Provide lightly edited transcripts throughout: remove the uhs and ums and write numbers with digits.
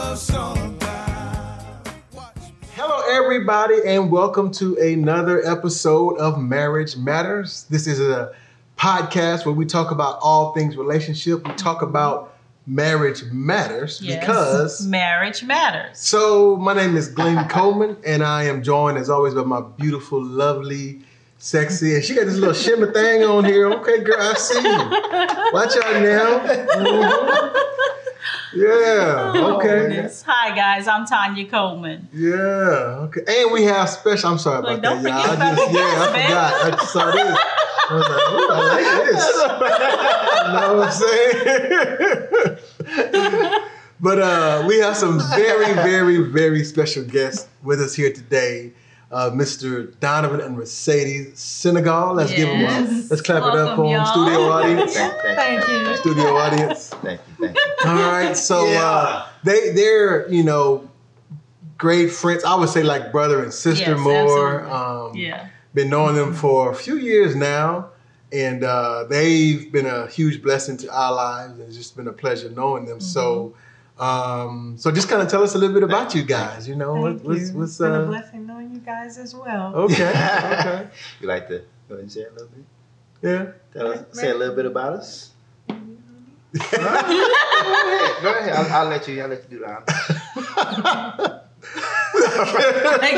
love song about. Hello, everybody, and welcome to another episode of Marriage Matters. This is a podcast where we talk about all things relationship. We talk about marriage matters because marriage matters. So my name is Glenn Coleman, and I am joined as always by my beautiful, lovely, sexy, and she got this little shimmer thing on here. Okay, girl, I see you. Watch out now. Yeah. Okay. Hi guys, I'm Tanya Coleman. Yeah. Okay. And we have special. I'm sorry about that, y'all. I forgot. I just saw this. I was like, ooh, I like this. You know what I'm saying? But we have some very, very, very special guests with us here today. Mr. Donovan and Mercedes Sinegal. Let's give them let's clap it up for them. Studio audience. Thank you. Studio audience. Thank you. All right. So they're, great friends. I would say like brother and sister more. Been knowing them for a few years now. And they've been a huge blessing to our lives. And it's just been a pleasure knowing them. So just kind of tell us a little bit about you guys. What's it's been a blessing knowing you guys as well. Okay. You like to go ahead and share a little bit? Yeah. Say a little bit about us. Go ahead. I'll let you do that.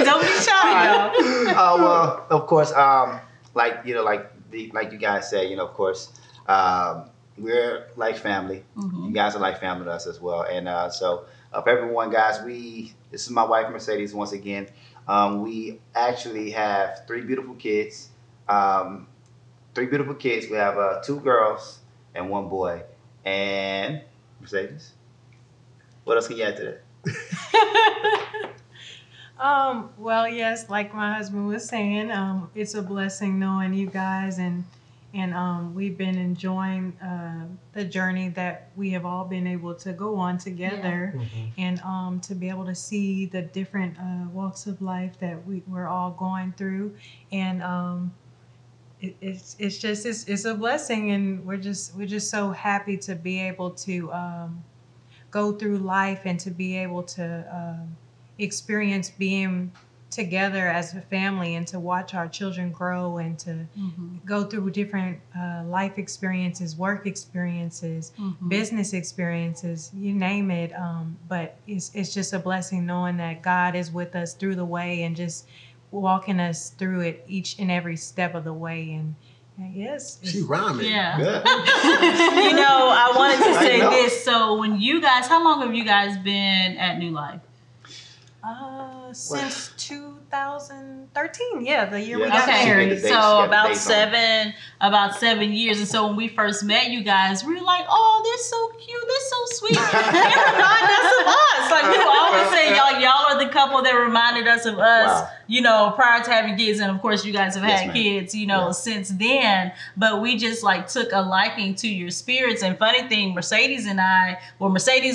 Don't be shy, y'all. Well, of course, like you guys said, of course, we're like family. Mm-hmm. You guys are like family to us as well. And so for everyone, guys, this is my wife, Mercedes, once again. We actually have three beautiful kids. We have 2 girls and 1 boy. And Mercedes, what else can you add to that? Well, yes, like my husband was saying, it's a blessing knowing you guys, and we've been enjoying the journey that we have all been able to go on together, and to be able to see the different walks of life that we're all going through, and it's a blessing, and we're just so happy to be able to go through life and to be able to experience being together as a family, and to watch our children grow, and to go through different life experiences, work experiences, business experiences, you name it. But it's just a blessing knowing that God is with us through the way and just walking us through it each and every step of the way. And yes, she rhyming. Yeah. I wanted to say this. So when how long have you guys been at New Life? Since 2013, the year we got married. So about 7 years. And so when we first met you guys, we were like, oh, they're so cute, they're so sweet. They remind us of us. Like we always say, y'all are the couple that reminded us of us, prior to having kids. And of course you guys have had kids, since then. But we just took a liking to your spirits. And funny thing, Mercedes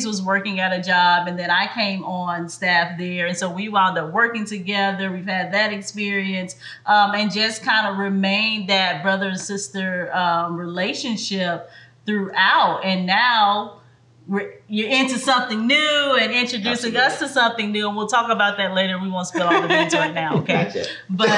was working at a job, and then I came on staff there. And so we wound up working together. We've had that experience, and just kind of remained that brother and sister relationship throughout. And now you're into something new and introducing us to something new. And we'll talk about that later. We won't spill all the beans right now, okay? Gotcha. But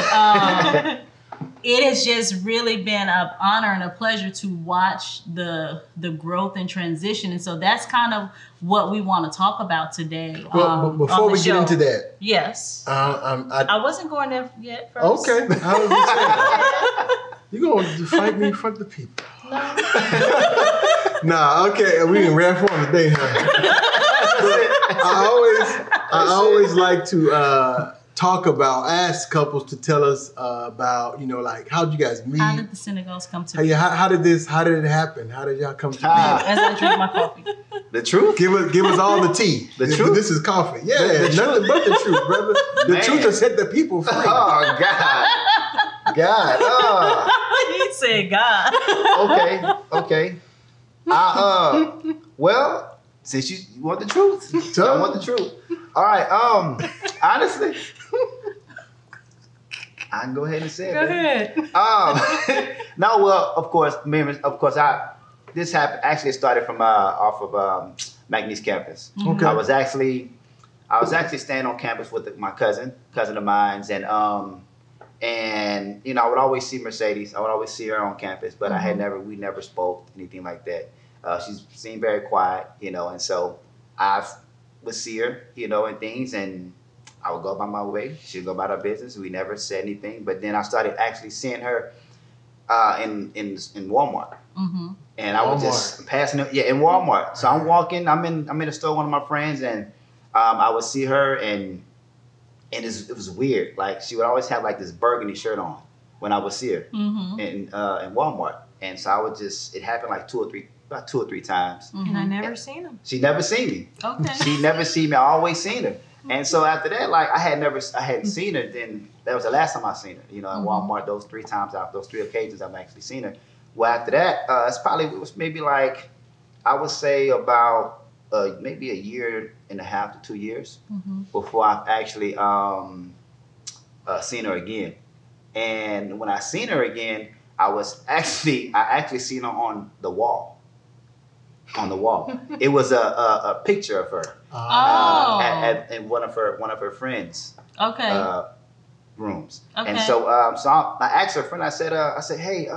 it has just really been an honor and a pleasure to watch the growth and transition. And so that's kind of what we want to talk about today. Well, before we get into that. Yes. I wasn't going there yet first. Okay. I was gonna say, you're going to fight me in front of the people. No. Nah, okay. We in rare form today, huh? I always like to ask couples to tell us about, how'd you guys meet? How did the Senegals come to be? How did it happen? How did y'all come to be? As I drink my coffee. The truth? Give us all the tea. The truth? This is coffee. Yeah, nothing but the truth, brother. The truth will set the people free. Oh, God. Oh. He said God. Okay. Well, since you want the truth, I want the truth. All right. Honestly, I can go ahead and say it. Go ahead. No, well, of course, this happened. Actually, it started from off of McNeese campus. Okay. I was actually staying on campus with my cousin of mine, and you know, I would always see Mercedes. I would always see her on campus, but we never spoke anything like that. She seemed very quiet, you know, and so I would see her, you know, and things, and I would go by my way. She'd go about her business. We never said anything, but then I started actually seeing her in Walmart. And I was just passing it, in Walmart. So I'm walking, I'm in the store with one of my friends, and I would see her, and it was weird. Like, she would always have like this burgundy shirt on when I would see her in Walmart. And so I would it happened like about two or three times. And I never seen him. She never seen me. Okay. She never seen me. I always seen her. And so after that, like, I hadn't seen her. Then that was the last time I seen her. You know, in Walmart, those three occasions I've actually seen her. Well, after that, it was maybe like, I would say about maybe a year and a half to 2 years before I've actually seen her again. And when I seen her again, I actually seen her on the wall. On the wall, it was a picture of her at one of her friends' rooms. Okay. And so I asked her friend. I said, hey,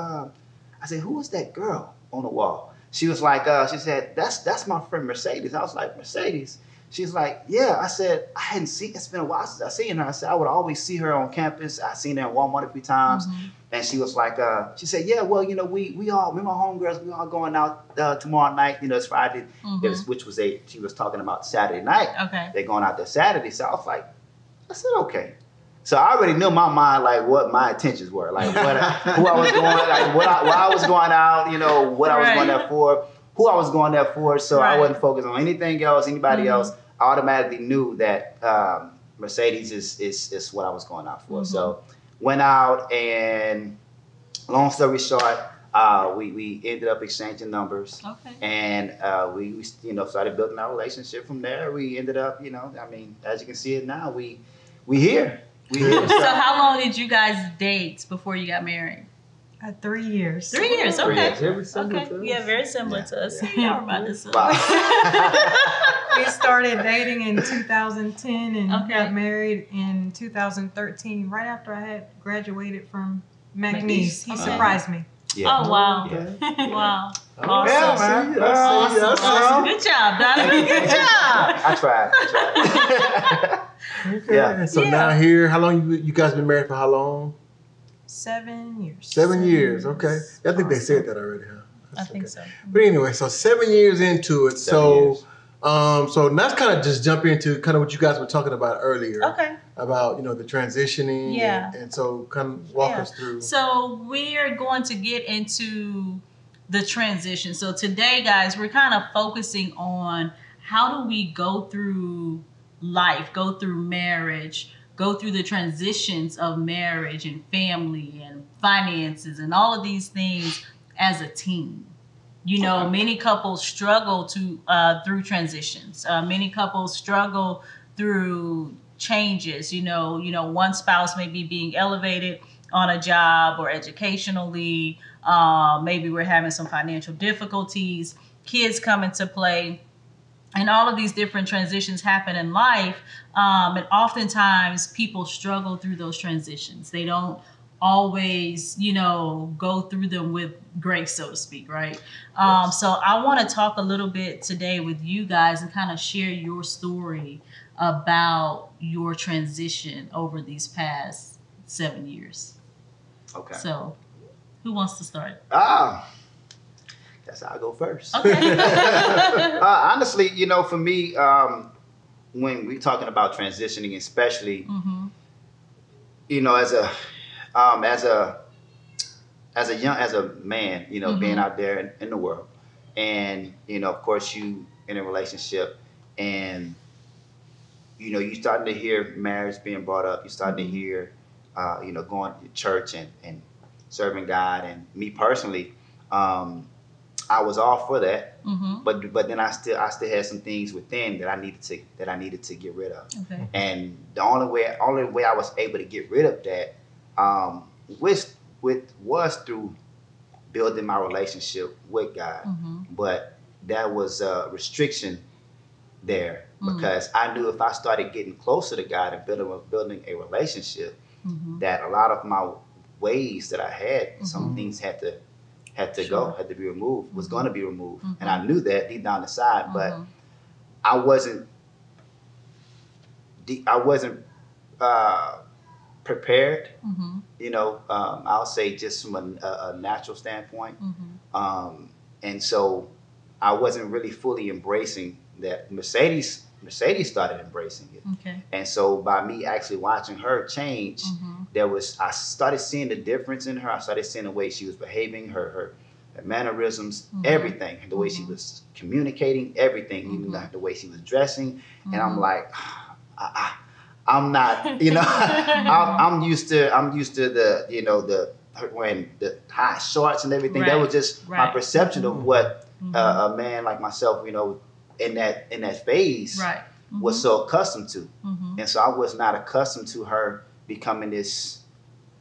who was that girl on the wall? She was like, she said, that's my friend Mercedes. I was like, Mercedes? She's like, yeah. I said, it's been a while since I seen her. I said, I would always see her on campus. I seen her in Walmart a few times. And she was like, she said, yeah, well, you know, we my homegirls, we all going out tomorrow night. You know, it's Friday, she was talking about Saturday night. Okay. They're going out there Saturday. So I said, okay. So I already knew in my mind, like, what my intentions were, like who I was going, like why I was going out, you know, what I was going there for, who I was going there for. So I wasn't focused on anything else, anybody else. I automatically knew that Mercedes is what I was going out for. So went out, and long story short, we ended up exchanging numbers. Okay. And we started building our relationship from there. We ended up, you know, I mean, as you can see it now, we here. So how long did you guys date before you got married? 3 years. 3 years, okay. Very similar to us. Yeah, very similar to us. Yeah. Y'all about this. We started dating in 2010 and got married in 2013, right after I had graduated from McNeese. He surprised me. Yeah. Oh, wow. Yeah. Wow. Awesome. Yeah, man. Awesome. Good job, Donovan. Good job. I tried. Okay. Yeah. So now here, how long you guys been married for? How long? 7 years. 7 years. Okay. I think they said that already, huh? I think so. But anyway, so 7 years into it. So let's kind of just jump into kind of what you guys were talking about earlier. Okay. About, you know, the transitioning. Yeah. And so kind of walk us through. So we're going to get into the transition. So today, guys, we're kind of focusing on how do we go through life, go through marriage, go through the transitions of marriage and family and finances and all of these things as a team. You know, many couples struggle through transitions. Many couples struggle through changes. You know, one spouse may be being elevated on a job or educationally. Maybe we're having some financial difficulties. Kids come into play. And all of these different transitions happen in life. And oftentimes people struggle through those transitions. They don't always, you know, go through them with grace, so to speak, right? So I want to talk a little bit today with you guys and kind of share your story about your transition over these past 7 years. Okay. So who wants to start? Guess I'll go first. Okay. Honestly, you know, for me, when we're talking about transitioning, especially, you know, as a man, you know, being out there in the world, and you know, of course, you in a relationship, and you know, you starting to hear marriage being brought up. You starting to hear, you know, going to church and serving God, and me personally. I was all for that, but then I still had some things within that I needed to get rid of. Okay. And the only way I was able to get rid of that, was through building my relationship with God. But that was a restriction there because I knew if I started getting closer to God and building a relationship, that a lot of my ways that I had, some things had to go, had to be removed, was going to be removed, and I knew that deep down inside, but I wasn't prepared. You know, I'll say just from a natural standpoint, and so I wasn't really fully embracing that. Mercedes started embracing it, and so by me actually watching her change, I started seeing the difference in her. I started seeing the way she was behaving, her mannerisms, everything, the way she was communicating, everything, even the way she was dressing, and I'm like, I'm not, you know, I'm used to the, you know, her wearing the high shorts and everything. That was just my perception of what a man like myself, you know, in that phase was so accustomed to. And so I was not accustomed to her becoming this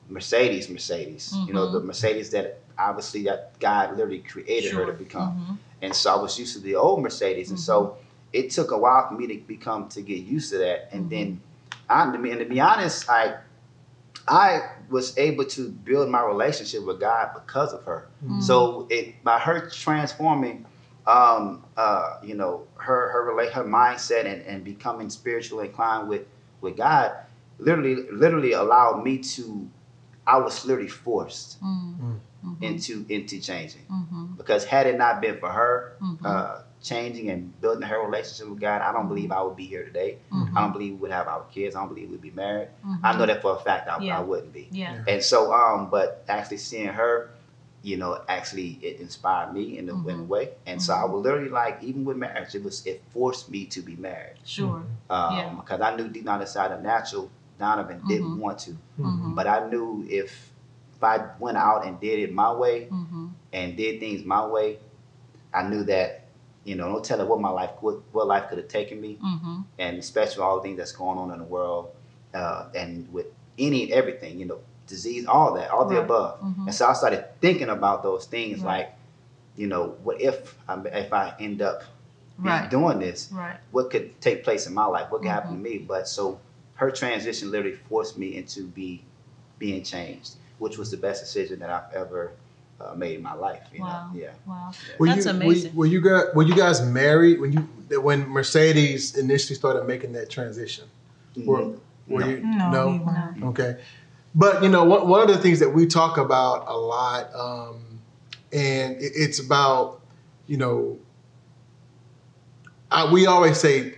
Mercedes, you know, the Mercedes that obviously that God literally created her to become. And so I was used to the old Mercedes. And so it took a while for me to get used to that. And then to be honest, I was able to build my relationship with God because of her. So by her transforming, you know, her mindset and becoming spiritually inclined with God, literally allowed me to. I was literally forced into changing, because had it not been for her changing and building her relationship with God, I don't believe I would be here today. I don't believe we would have our kids. I don't believe we'd be married. I know that for a fact I wouldn't be. And so, but actually seeing her, you know, actually it inspired me in a way. And so I would literally, like, even with marriage, it forced me to be married. Because I knew deep down inside the natural, Donovan didn't want to. But I knew if I went out and did it my way and did things my way, I knew that, you know, no telling what life could have taken me, and especially all the things that's going on in the world, and with everything, you know, disease, all the above. And so I started thinking about those things, like, you know, what if I end up doing this? What could take place in my life? What could happen to me? But so her transition literally forced me into being changed, which was the best decision that I've ever made in my life. You know? Yeah. Wow. That's amazing. Were you guys married when Mercedes initially started making that transition? Were you? No. Okay. But, you know, one of the things that we talk about a lot, and it's about, you know, we always say,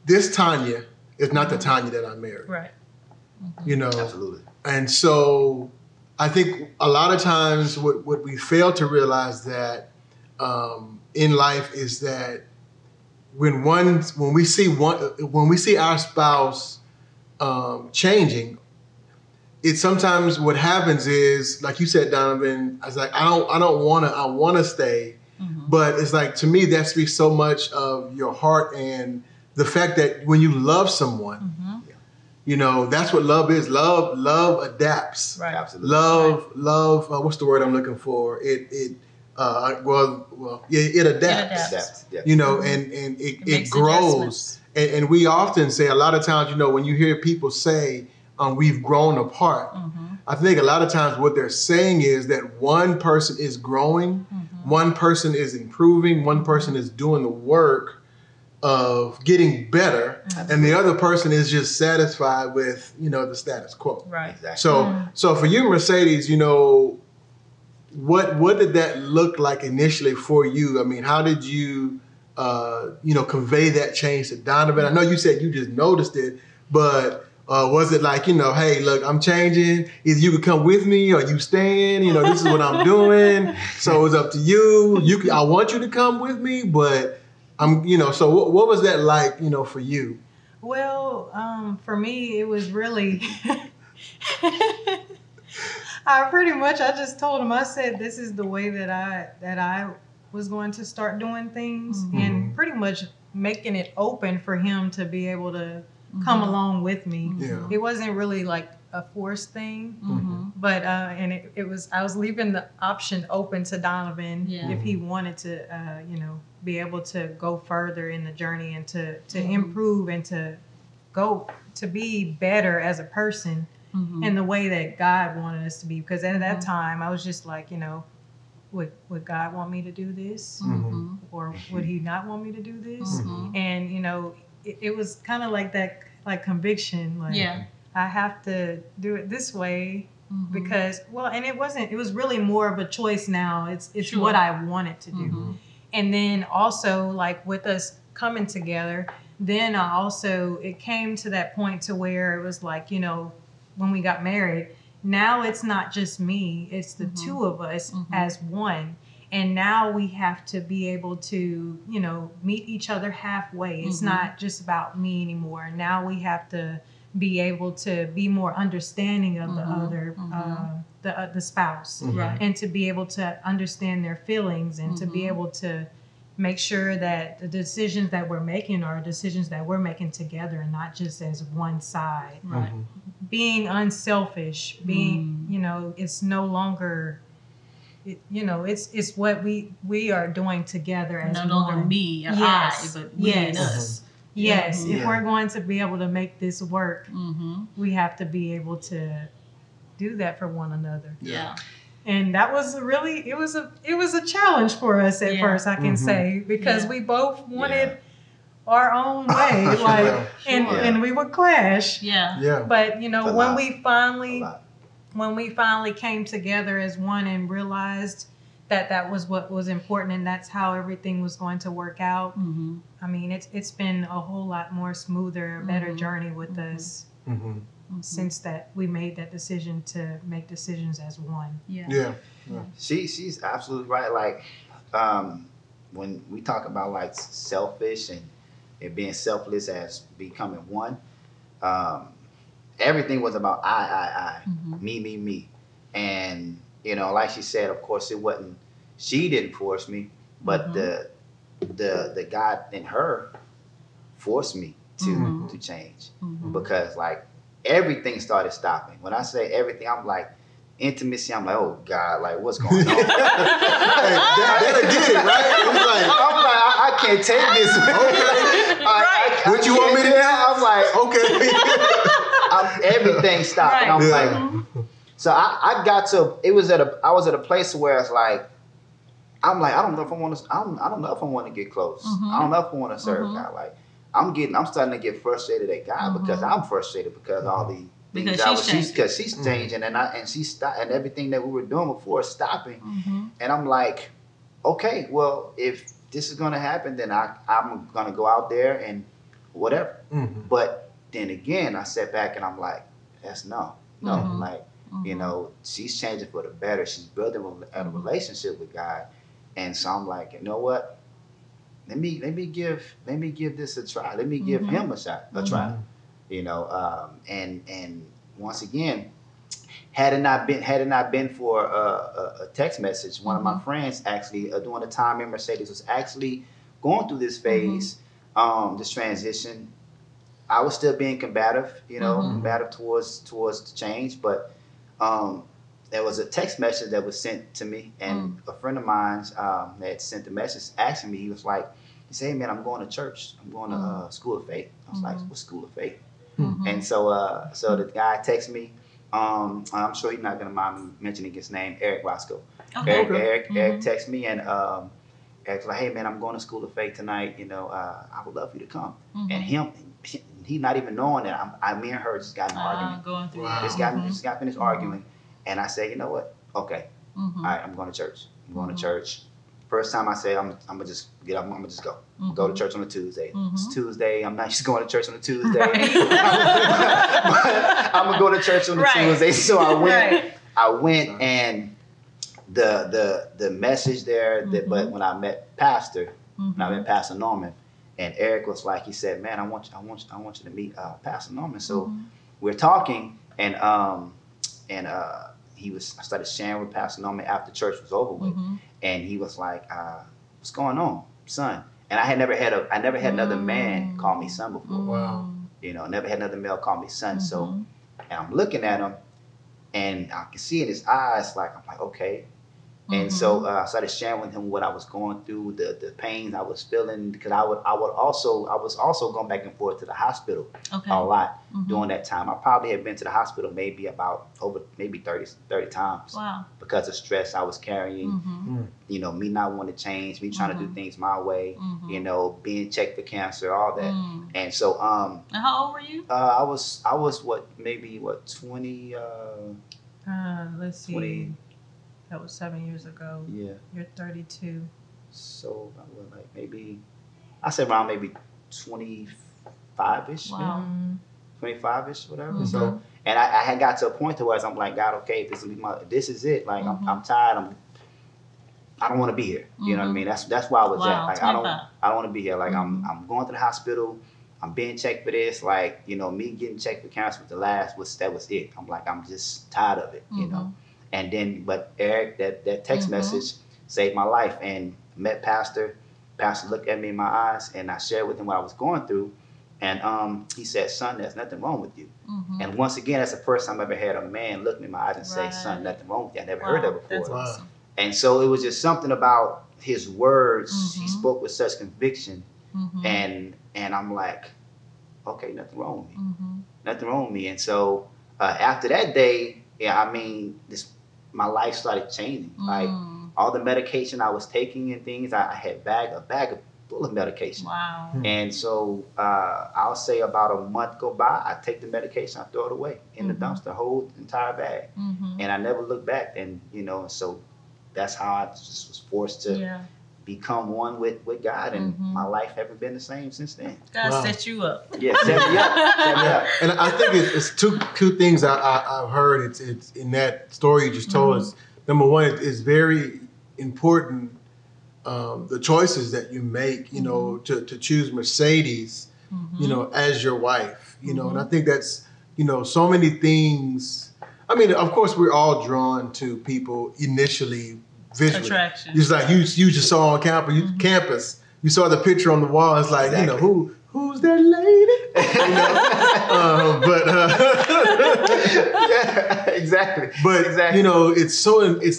this Tanya is not the Tanya that I married. Right. You know? Absolutely. And so I think a lot of times what we fail to realize that in life is that when we see our spouse changing, it's sometimes what happens is, like you said, Donovan, I was like, I want to stay, but it's like, to me, that speaks so much of your heart and the fact that when you love someone, you know, that's what love is. Love adapts. Right. Absolutely. Love. What's the word I'm looking for? It adapts. You know, and it grows. And we often say, a lot of times, you know, when you hear people say, we've grown apart, I think a lot of times what they're saying is that one person is growing, one person is improving, one person is doing the work of getting better, and the other person is just satisfied with, you know, the status quo. Right. Exactly. So for you, Mercedes, you know, what did that look like initially for you? I mean, how did you, you know, convey that change to Donovan? I know you said you just noticed it, but was it like, you know, hey, look, I'm changing. Either you could come with me or you staying. You know, this is what I'm doing. So it's up to you. I want you to come with me, but you know, so what was that like, you know, for you? Well, for me, it was really, I just told him, I said, this is the way that I was going to start doing things, and pretty much making it open for him to be able to come along with me. Yeah. It wasn't really like a forced thing. Mm-hmm. But and it was, I was leaving the option open to Donovan if he wanted to be able to go further in the journey and to improve and to go to be better as a person in the way that God wanted us to be. Because at that time I was just like, would God want me to do this? Or would he not want me to do this? And it was kind of like that, like conviction, like I have to do it this way because, and it was really more of a choice now. It's what I wanted to do. And then also, like, with us coming together, then it came to that point to where it was like, when we got married, now it's not just me, it's the two of us as one. And now we have to be able to, meet each other halfway. It's not just about me anymore. Now we have to be able to be more understanding of the other, the spouse, and to be able to understand their feelings and to be able to make sure that the decisions that we're making are decisions that we're making together and not just as one side. Right. Being unselfish, being, it's no longer, it's what we are doing together as no one. longer me or I, but we and us. Yes, if we're going to be able to make this work, we have to be able to do that for one another. Yeah. And that was really, it was a challenge for us at first, I can say, because we both wanted our own way, like, and we would clash. Yeah. But when we finally came together as one and realized that was what was important and that's how everything was going to work out. I mean, it's been a whole lot more smoother, a better journey with us since that we made that decision to make decisions as one. She's absolutely right. Like when we talk about like selfish and being selfless as becoming one, everything was about I, me, and like she said, of course it wasn't. She didn't force me, but the God in her forced me to change because like everything started stopping. When I say everything, I'm like intimacy. I'm like, oh God, like what's going on? That'll get it, right? I'm like, I can't take this. What you want me to do? I'm like, okay. Everything stopped. Right. And I'm like, so I got to. I was at a place where it's like, I'm like, I don't know if I want to. I don't know if I want to get close. I don't know if I want to serve God. Like, I'm starting to get frustrated at God because I'm frustrated because all the because she's changing and she stopped and everything that we were doing before is stopping. And I'm like, okay, well, if this is gonna happen, then I'm gonna go out there and whatever. But then again, I sat back and I'm like, that's no, like she's changing for the better. She's building a relationship with God, and so I'm like, you know what? Let me give this a try. Let me give him a try. And once again, had it not been for a text message, one of my friends actually during the time Mercedes was actually going through this phase, this transition, I was still being combative, combative towards the change, but there was a text message that was sent to me, and a friend of mine that sent the message asking me, he said, hey man, I'm going to church. I'm going to School of Faith. I was like, what School of Faith? And so the guy texted me. I'm sure he's not going to mind mentioning his name, Eric Roscoe. Eric texted me and Eric's like, hey man, I'm going to School of Faith tonight. I would love for you to come. And he not even knowing that me and her just got an argument. Going through Just got finished arguing. And I said, you know what? Okay. All right, I'm going to church. I'm going to church. First time I said, I'm gonna just get up. I'm gonna just go. Go to church on a Tuesday. It's Tuesday. I'm not just going to church on a Tuesday. I'm gonna go to church on a Tuesday. So I went, and the message there. But when I met Pastor Norman, and Eric was like, he said, man, I want you to meet Pastor Norman. So we're talking, and I started sharing with Pastor Norman after church was over with. And he was like, what's going on, son? And I never had another man call me son before. Wow. Never had another male call me son. So and I'm looking at him, and I can see in his eyes, like, I'm like, okay. And so I started sharing with him what I was going through, the pains I was feeling, because I was also going back and forth to the hospital a lot during that time. I probably had been to the hospital maybe about over 30 times. Wow. Because of stress I was carrying, you know, me not wanting to change, me trying to do things my way, you know, being checked for cancer, all that. And so and how old were you? I was 20 let's see. 20. That was 7 years ago. Yeah. You're 32. So I was like maybe, I said around maybe 25-ish. Wow. 25-ish, whatever. So, and I had got to a point to where I'm like, God, okay, this is it. Like I'm tired. I don't want to be here. You know what I mean? That's where I was at. Like 25. I don't want to be here. Like I'm going to the hospital. I'm being checked for this. Like, you know, me getting checked for cancer was that was it. I'm like, I'm just tired of it. You know. And then, but Eric, that text message saved my life. And met Pastor. Pastor looked at me in my eyes, and I shared with him what I was going through. And he said, son, there's nothing wrong with you. And once again, that's the first time I ever had a man look me in my eyes and say, son, nothing wrong with you. I never heard that before. That's awesome. And so it was just something about his words. He spoke with such conviction. And I'm like, okay, nothing wrong with me. Nothing wrong with me. And so after that day, yeah, I mean, my life started changing. Like all the medication I was taking and things, I had a bag full of medication. Wow. And so I'll say about a month go by, I take the medication, I throw it away in the dumpster, whole entire bag. And I never look back. And, you know, so that's how I just was forced to become one with God. And my life haven't been the same since then. God set you up. Yeah, set me up. And I think it's two things I've heard. It's in that story you just told us. Number one, it's very important the choices that you make. You know, to choose Mercedes, you know, as your wife. You know, and I think that's, you know, so many things. I mean, of course, we're all drawn to people initially visually. Attraction. Just like you just saw on campus. You saw the picture on the wall. It's like, you know, who's that lady? You know? Yeah, exactly. But you know, it's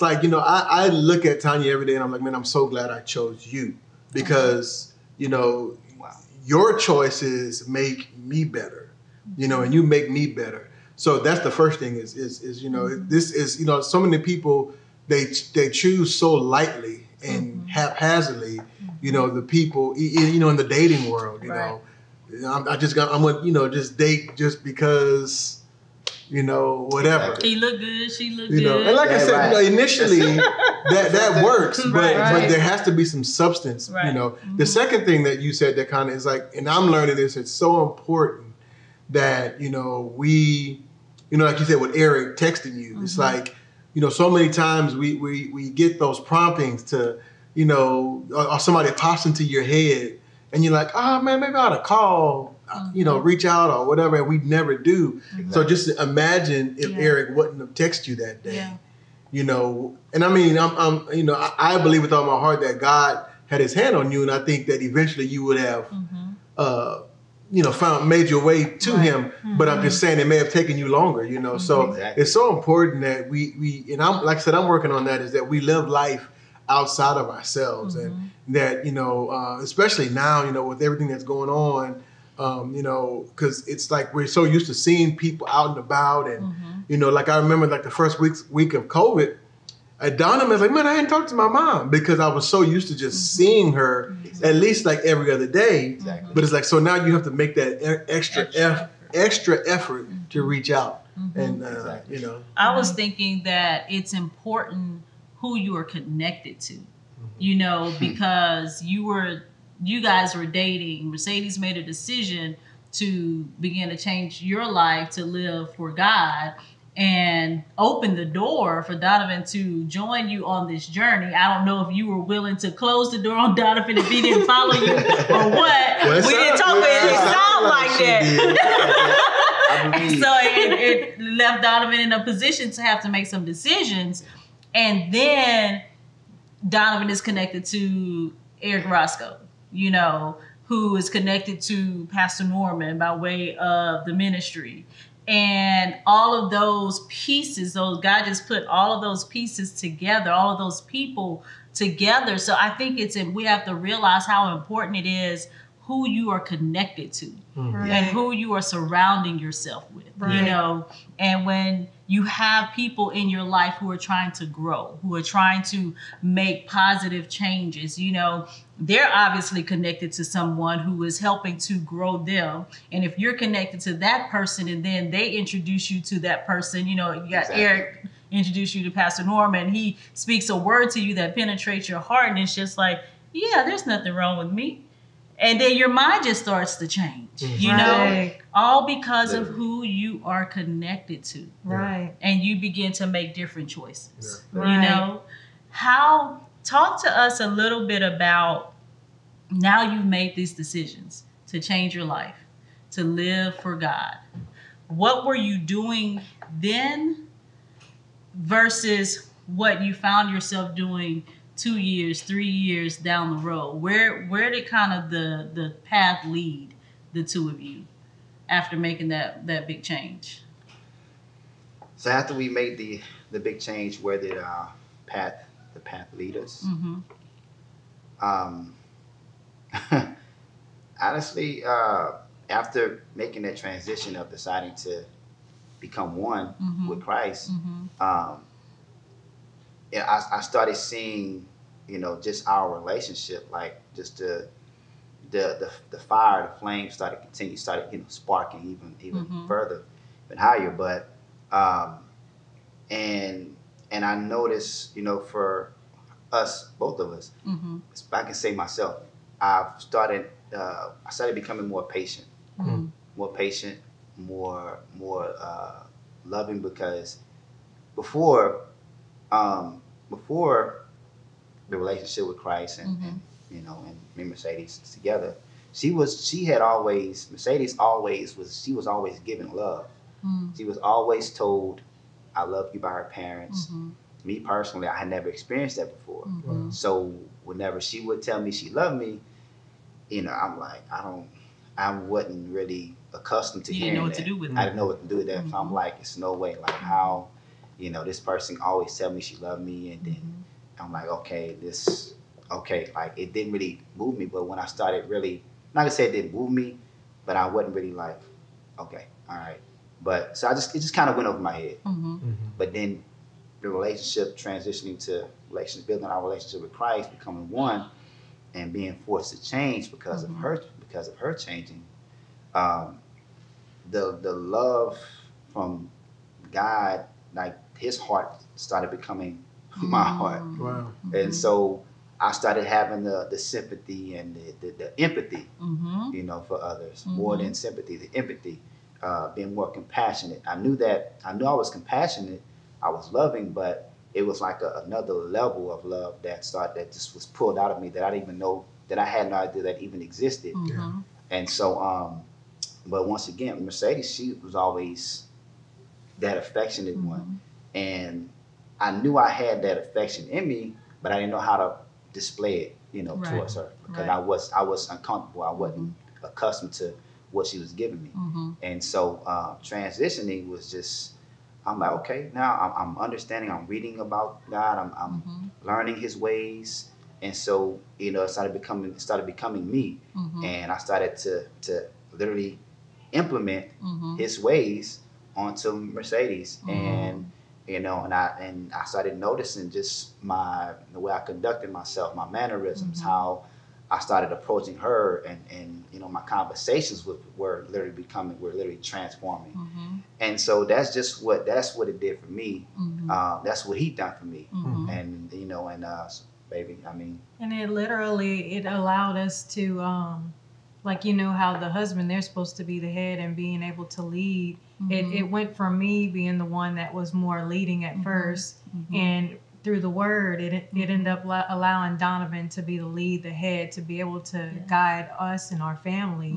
like, you know, I look at Tanya every day and I'm like, man, I'm so glad I chose you because, you know, your choices make me better, you know, and you make me better. So that's the first thing is you know, this is, you know, so many people, they choose so lightly and haphazardly, you know, the people, you know, in the dating world, you know, I'm gonna, you know, just date just because, you know, whatever. He look good, she look you know, good. and like I said, you know, initially that works, but there has to be some substance, you know. The second thing that you said that kind of is like, and I'm learning this, it's so important that, you know, we, you know, like you said with Eric texting you, it's like, you know, so many times we get those promptings to, you know, or somebody pops into your head and you're like, oh man, maybe I ought to call, you know, reach out or whatever, and we never do. So just imagine if Eric wouldn't have texted you that day, you know. And I mean, I'm you know, I believe with all my heart that God had his hand on you, and I think that eventually you would have, you know, made your way to him. But I'm just saying it may have taken you longer, you know. So it's so important that we and I'm, like I said, I'm working on that, is that we live life outside of ourselves, and that, you know, especially now, you know, with everything that's going on, you know, because it's like we're so used to seeing people out and about, and you know, like I remember like the first week of COVID, Donovan was like, man, I hadn't talked to my mom because I was so used to just seeing her at least like every other day. But it's like, so now you have to make that extra effort to reach out, and you know. I was thinking that it's important who you are connected to, you know, because you guys were dating. Mercedes made a decision to begin to change your life to live for God and open the door for Donovan to join you on this journey. I don't know if you were willing to close the door on Donovan if he didn't follow you or what. We didn't talk, but it sounded like that. So it left Donovan in a position to have to make some decisions. And then Donovan is connected to Eric Roscoe, you know, who is connected to Pastor Norman by way of the ministry. And all of those pieces, God just put all of those pieces together, all of those people together. So I think we have to realize how important it is who you are connected to and who you are surrounding yourself with, you know. And when you have people in your life who are trying to grow, who are trying to make positive changes, you know, they're obviously connected to someone who is helping to grow them. And if you're connected to that person and then they introduce you to that person, you know, you got Eric introduce you to Pastor Norman, he speaks a word to you that penetrates your heart, and it's just like, yeah, there's nothing wrong with me. And then your mind just starts to change, you know, all because of who you are connected to. Right. And you begin to make different choices, you know. Talk to us a little bit about, now you've made these decisions to change your life, to live for God. What were you doing then versus what you found yourself doing 2 years, 3 years down the road? Where did kind of the path lead the two of you after making that big change? So after we made the big change, where did the path lead us? Honestly, after making that transition of deciding to become one with Christ, I started seeing, you know, just our relationship, like just the fire, the flame started you know, sparking even further, even higher. But and I noticed, you know, for us, both of us, I can say myself, I started becoming more patient, more loving, because before the relationship with Christ and you know, and me and Mercedes together, Mercedes was always given love. She was always told, I love you, by her parents. Me personally, I had never experienced that before. So whenever she would tell me she loved me, you know, I'm like, I wasn't really accustomed to hearing that. You didn't know what to do with that. I didn't know what to do with that. So I'm like, it's no way. Like, how, you know, this person always tell me she loved me, and then I'm like, okay, like, it didn't really move me. But when I started really, not to say it didn't move me, but I wasn't really like, okay, all right. But so it just kind of went over my head. But then the relationship transitioning to building our relationship with Christ, becoming one, and being forced to change because of her changing, the love from God, like his heart started becoming my heart. And so I started having the sympathy and the empathy, you know, for others, more than sympathy, the empathy, being more compassionate. I knew I was compassionate, I was loving, but it was like another level of love that just was pulled out of me that I didn't even know, that I had no idea that even existed. And so, but once again, Mercedes, she was always that affectionate one. And I knew I had that affection in me, but I didn't know how to display it, you know, towards her, because I was uncomfortable. I wasn't accustomed to what she was giving me. And so transitioning was just, I'm like, okay, now I'm understanding, I'm reading about God, I'm learning his ways. And so, you know, it started becoming me. And I started to literally implement his ways onto Mercedes. And, you know, and I started noticing just the way I conducted myself, my mannerisms, how I started approaching her, and you know, my conversations were literally transforming. And so that's what it did for me. That's what he done for me. And you know, and baby, I mean, and it allowed us to like, you know how the husband, they're supposed to be the head and being able to lead. It went from me being the one that was more leading at first, and through the word, it ended up allowing Donovan to be the lead, the head, to be able to guide us and our family,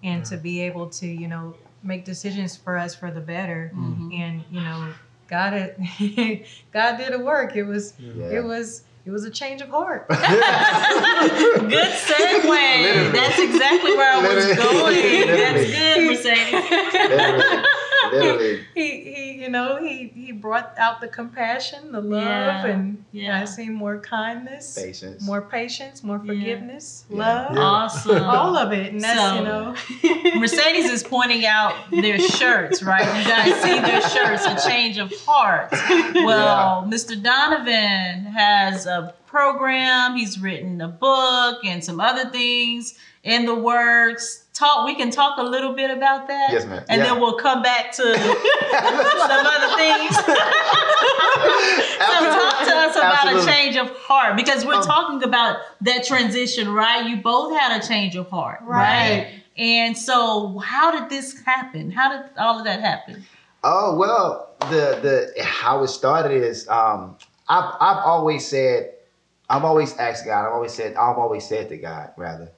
and to be able to, you know, make decisions for us for the better. And, you know, God did a work. It was a change of heart. Good segue. That's exactly where I was going. That's good, Mercedes. Literally. He brought out the compassion, the love, and I see more kindness, patience, more forgiveness, love, awesome, all of it. And that's Mercedes is pointing out their shirts, right? You guys see their shirts, a change of heart. Well, Mr. Donovan has a program. He's written a book and some other things in the works. We can talk a little bit about that. Yes, ma'am. And then we'll come back to some other things. So talk to us about a change of heart, because we're talking about that transition, right? You both had a change of heart, right? And so how did this happen? How did all of that happen? Oh, well, the how it started is I've always asked God, I've always said to God, rather,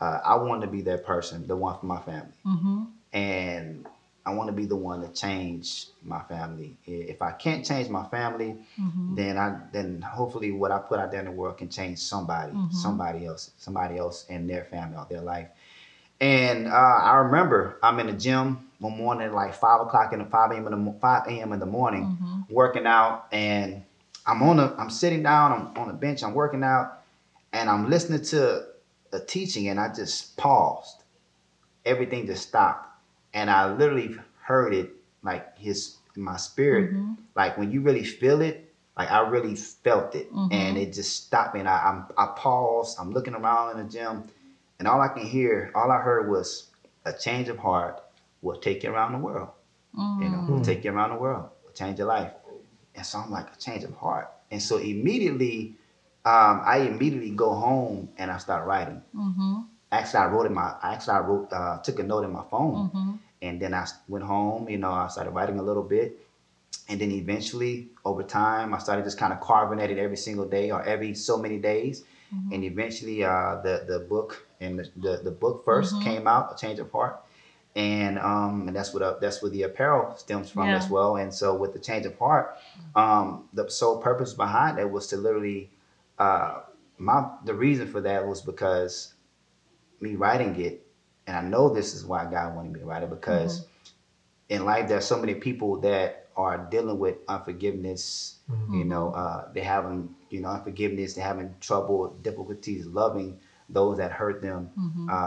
I want to be that person, the one for my family. And I want to be the one to change my family. If I can't change my family, then hopefully what I put out there in the world can change somebody else in their family or their life. And I remember I'm in the gym one morning at like 5 a.m. in the morning, working out, and I'm sitting down on a bench, I'm working out, and I'm listening to a teaching, and I just paused. Everything just stopped, and I literally heard it like in my spirit, like when you really feel it, like I really felt it, and it just stopped me. And I paused. I'm looking around in the gym, and all I heard was a change of heart will take you around the world. Will take you around the world, will change your life. And so I'm like, a change of heart. And so immediately, I go home and I start writing. Actually, took a note in my phone, and then I went home. I started writing a little bit, and then eventually, over time, I started just kind of carving at it every single day or every so many days, and eventually, the book the book first came out, A Change of Heart, and that's where the apparel stems from as well. And so, with the Change of Heart, the sole purpose behind it was to literally, the reason for that was because me writing it, and I know this is why God wanted me to write it, because in life there's so many people that are dealing with unforgiveness. They having unforgiveness, they're having trouble, difficulties loving those that hurt them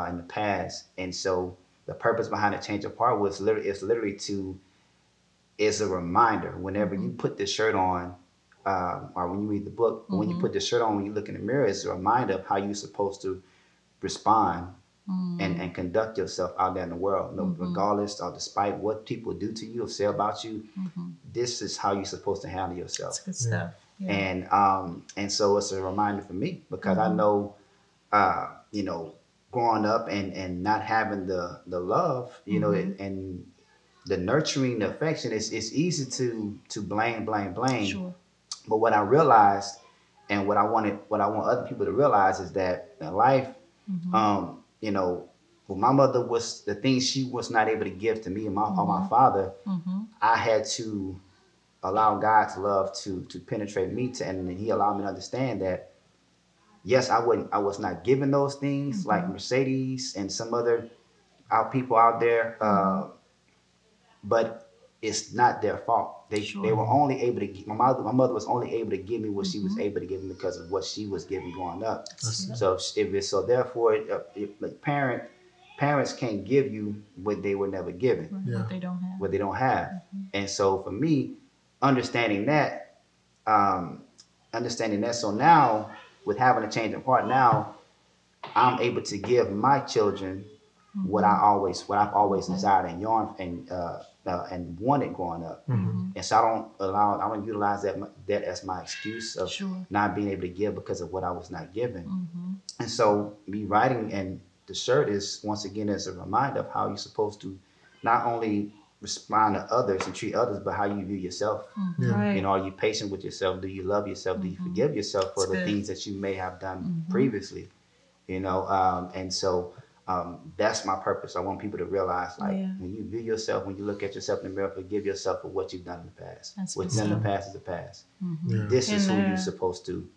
in the past. And so the purpose behind a change of heart was literally is a reminder whenever you put this shirt on, or when you read the book, when you put this shirt on, when you look in the mirror, it's a reminder of how you're supposed to respond and conduct yourself out there in the world, regardless or despite what people do to you or say about you. This is how you're supposed to handle yourself. That's good stuff. And so it's a reminder for me, because I know, growing up and not having the love, and the nurturing, the affection, it's easy to blame. Sure. But what I realized, and what I want other people to realize, is that in life, when my mother was, the things she was not able to give to me and my father, I had to allow God's love to penetrate me, and He allowed me to understand that, yes, I was not given those things like Mercedes and some other people out there, but it's not their fault. They were only able to give, my mother was only able to give me what she was able to give me because of what she was given growing up. Therefore, parents can't give you what they were never given. What they don't have. And so for me, understanding that, so now with having a change of heart, now I'm able to give my children what I've always desired and yearned and wanted growing up. And so I don't utilize that as my excuse of not being able to give because of what I was not given. And so me writing and the shirt is, once again, as a reminder of how you're supposed to not only respond to others and treat others, but how you view yourself. Are you patient with yourself? Do you love yourself? Do you forgive yourself for the things that you may have done previously? And so that's my purpose. I want people to realize, when you view yourself, when you look at yourself in the mirror, forgive yourself for what you've done in the past. What's done in the past is the past. This is who you're supposed to,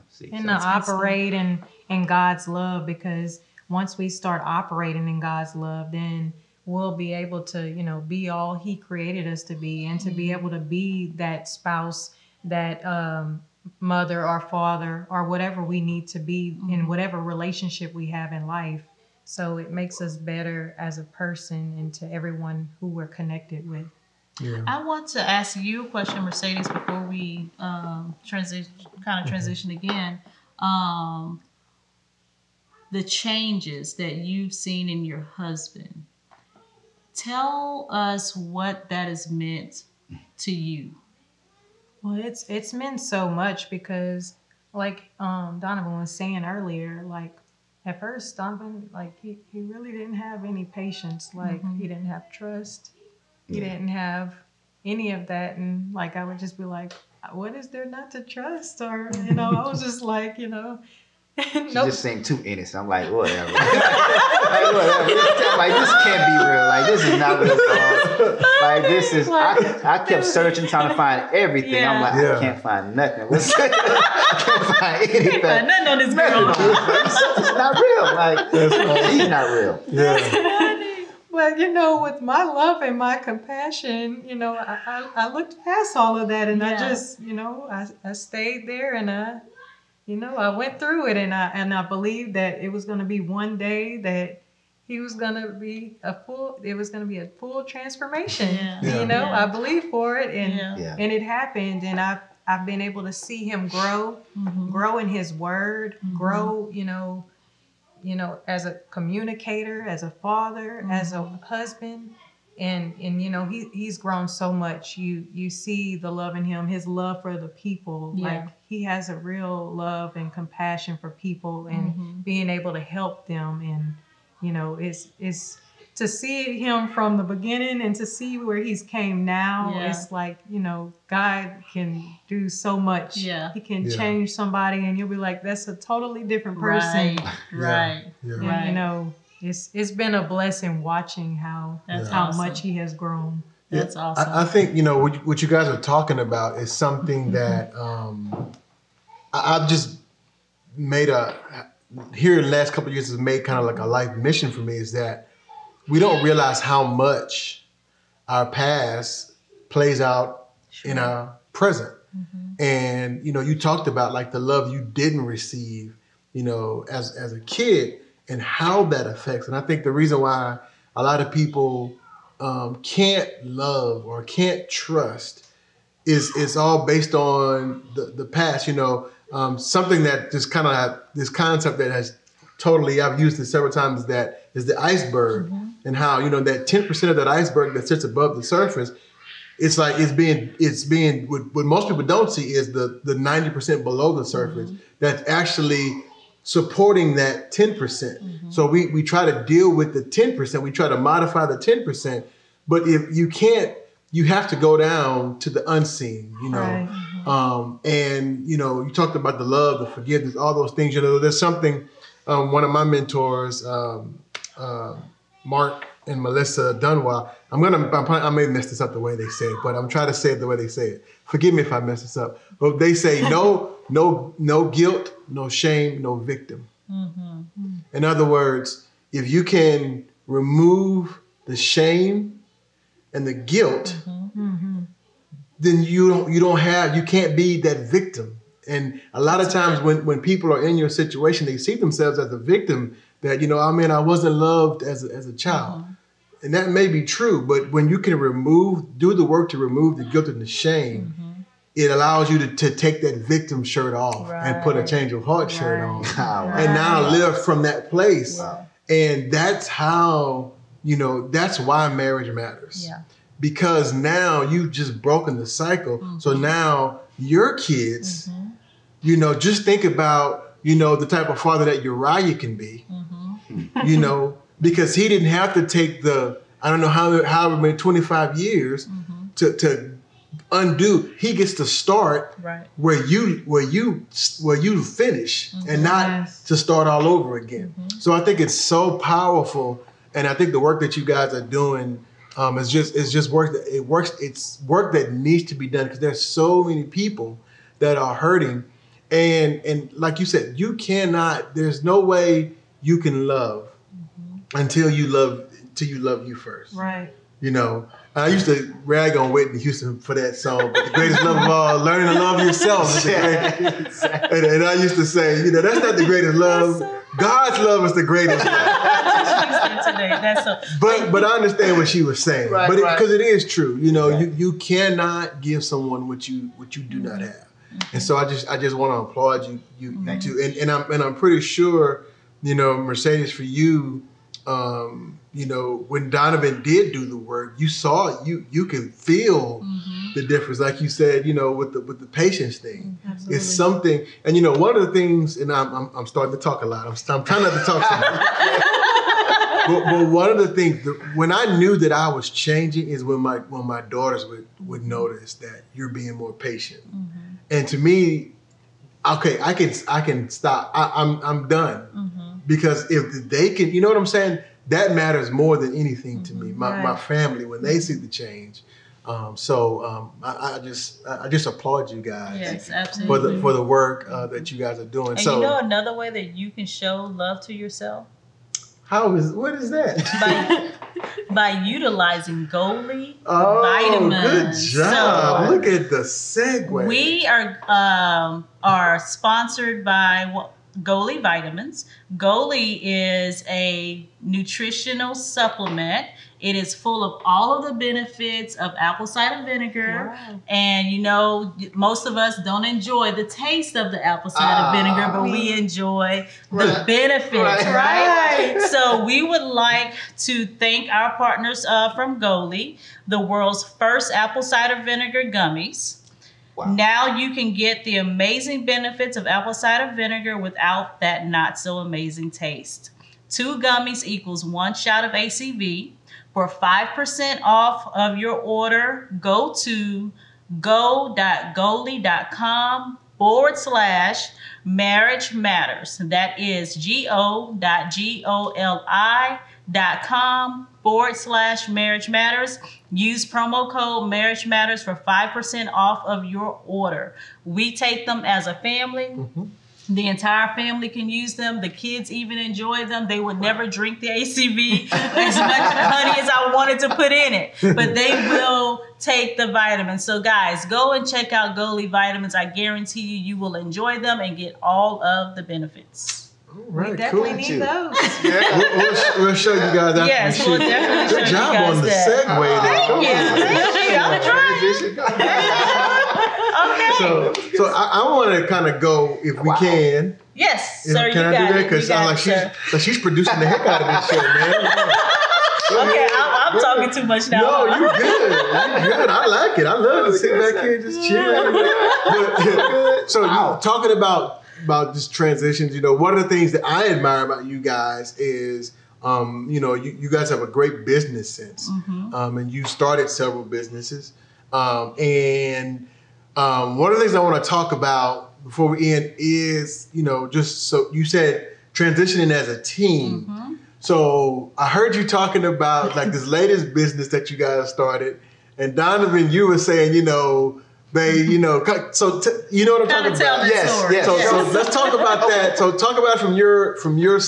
see. And to operate in God's love, because once we start operating in God's love, then we'll be able to, be all he created us to be, and to be able to be that spouse, that mother or father or whatever we need to be in whatever relationship we have in life. So it makes us better as a person and to everyone who we're connected with. Yeah. I want to ask you a question, Mercedes, before we transition again. The changes that you've seen in your husband. Tell us what that has meant to you. Well, it's meant so much because, like Donovan was saying earlier, like at first Donovan, like he really didn't have any patience. Like he didn't have trust. He didn't have any of that, and like I would just be like, "What is there not to trust?" Or I was just like, She just seemed too innocent. I'm like, whatever. Like, this can't be real. Like, this is not real. Like, this is. I kept searching, trying to find everything. Yeah. I'm like, I can't find nothing. I can't find anything. Find nothing on this girl. It's not real. Like, she's not real. Yeah. But with my love and my compassion, I looked past all of that, and I just, I stayed there, and I went through it, and I believed that it was going to be one day that he was going to be a full transformation. Yeah. I believed for it, and Yeah. and it happened, and I've been able to see him grow in his word, grow, as a communicator, as a father, as a husband. And he's grown so much. You see the love in him, his love for the people. Yeah. Like he has a real love and compassion for people, and being able to help them. And it's to see him from the beginning and to see where he's came now. Yeah. It's like God can do so much. Yeah. He can change somebody, and you'll be like, that's a totally different person. Right. Yeah. And, it's been a blessing watching how awesome. much he has grown. That's awesome. I think what you guys are talking about is something that I've just made here in the last couple of years has made kind of like a life mission for me, is that we don't realize how much our past plays out in our present. And you talked about like the love you didn't receive as a kid, and how that affects. And I think the reason why a lot of people can't love or can't trust is all based on the past. Something that just kind of this concept that has totally, I've used it several times, is the iceberg, and how that 10% of that iceberg that sits above the surface, it's like it's being what most people don't see is the 90% below the surface that's actually supporting that 10%. So we try to deal with the 10%. We try to modify the 10%, but if you can't, you have to go down to the unseen, Right. And you talked about the love, the forgiveness, all those things. There's something. One of my mentors, Mark and Melissa Dunwell. I may mess this up the way they say it, but I'm trying to say it the way they say it. Forgive me if I mess this up. But they say no guilt, no shame, no victim. In other words, if you can remove the shame and the guilt, then you can't be that victim. And a lot of times when people are in your situation, they see themselves as a victim, that, I wasn't loved as a child. And that may be true, but when you can do the work to remove the guilt and the shame, it allows you to take that victim shirt off and put a change of heart shirt on. And now live from that place. Wow. And that's how, that's why marriage matters. Yeah. Because now you've just broken the cycle. So now your kids, just think about, the type of father that Uriah can be, because he didn't have to take however many 25 years to undo. He gets to start where you finish, and not to start all over again. So I think it's so powerful, and I think the work that you guys are doing is just work that it works. It's work that needs to be done, because there's so many people that are hurting, and like you said, there's no way you can love until you love till you love you first. Right. You know, I used to rag on Whitney Houston for that song, but the greatest love of all, learning to love yourself is the greatest. And I used to say, you know, that's not the greatest love. God's love is the greatest love. But I understand what she was saying. Right, but because it is true, you know, Right. you cannot give someone what you do not have. And so I just want to applaud you too. And I'm pretty sure, you know, Mercedes, for you, you know, when Donovan did do the work, you saw it. You can feel the difference, like you said, you know, with the patience thing. Absolutely. It's something, and you know, one of the things, and I'm starting to talk a lot. I'm trying not to talk so much. but one of the things, when I knew that I was changing, is when my daughters would notice that you're being more patient. And to me, okay, I can stop. I'm done. Because if they can, you know what I'm saying? That matters more than anything to me. My family, when they see the change. I just applaud you guys. Yes, absolutely. For the work that you guys are doing. And so you know another way that you can show love to yourself? what is that? By utilizing Goalie vitamins. vitamins. Good job. So, look at the segue. we are sponsored by Goalie vitamins. Goalie is a nutritional supplement. It is full of all of the benefits of apple cider vinegar. Wow. And you know, most of us don't enjoy the taste of the apple cider vinegar, but we enjoy the benefits, right? So we would like to thank our partners from Goalie, the world's first apple cider vinegar gummies. Wow. Now you can get the amazing benefits of apple cider vinegar without that not so amazing taste. 2 gummies equals 1 shot of ACV. For 5% off of your order, go to go.goalie.com/marriage matters. That is go.goli.com/marriage matters. Use promo code marriage matters for 5% off of your order. We take them as a family. The entire family can use them. The kids even enjoy them. They would never drink the ACV as much honey as I wanted to put in it, but they will take the vitamins. So guys, go and check out Goalie vitamins. I guarantee you will enjoy them and get all of the benefits. All right, We definitely cool. need those. We'll show you guys after Yes, the we'll shoot. definitely show Good you job guys on the that. segue there. Thank you. I'm trying. Okay. So I want to kind of go, if we can. Yes, Can sir. I You do got that? it. Because You got she's producing the heck out of this show, man. Okay, I'm talking too much now. No, you good. You good. I like it. I love to sit back here and just chill. So you talking about this transitions, you know, one of the things that I admire about you guys is, you know, you guys have a great business sense. And you started several businesses. And one of the things I want to talk about before we end is, you know, just so you said transitioning as a team. So I heard you talking about like this latest business that you guys started, and Donovan, you were saying, you know, you know, so you know what I'm talking about? Yes. So let's talk about that. So talk about it from your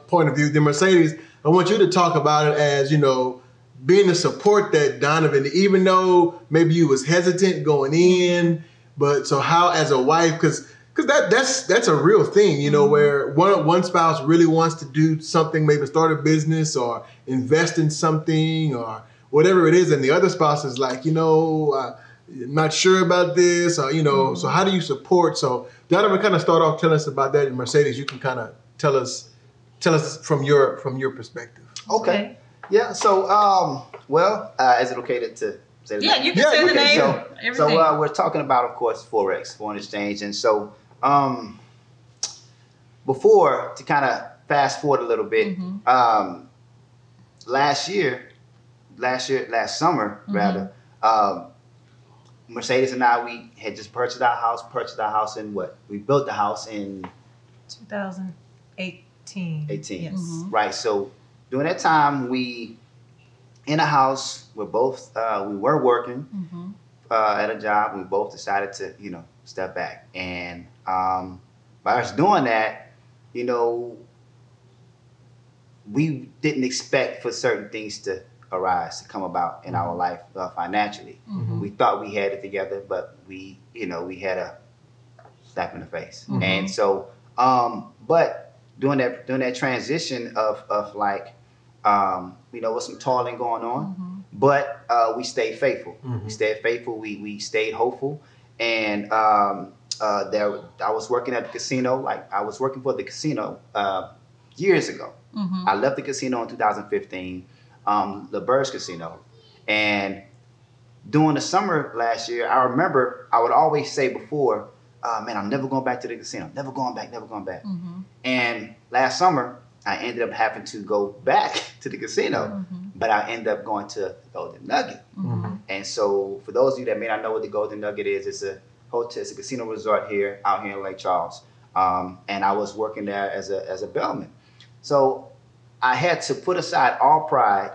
point of view. Then Mercedes, I want you to talk about it as, you know, being the support that Donovan, even though maybe you was hesitant going in, but so how as a wife, because that's a real thing, you know, where one spouse really wants to do something, maybe start a business or invest in something or whatever it is, and the other spouse is like, you know, I'm not sure about this, or, you know, so how do you support? So Donovan, kind of start off telling us about that, and Mercedes, you can kind of tell us from your perspective. Okay. Yeah. So, is it okay to say the name? You can say the name. So we're talking about, of course, Forex, foreign exchange. And so before, to kind of fast forward a little bit, last summer, rather, Mercedes and I, we had just purchased our house in what? We built the house in 2018. Yes. Right. So during that time, we in a house. We're both we were working at a job. We both decided to, you know, step back. And by us doing that, you know, we didn't expect for certain things to arise, to come about in our life financially. We thought we had it together, but we had a slap in the face. And so, but during that transition of like, with some toiling going on, but we stayed faithful. We stayed faithful. We stayed hopeful. And there, I was working at the casino. Like I was working for the casino years ago. I left the casino in 2015, the Burrs Casino, and during the summer last year, I remember I would always say before, man, I'm never going back to the casino. Never going back. And last summer, I ended up having to go back to the casino, but I ended up going to Golden Nugget. And so for those of you that may not know what the Golden Nugget is, it's a hotel, it's a casino resort out here in Lake Charles. And I was working there as a bellman. So I had to put aside all pride,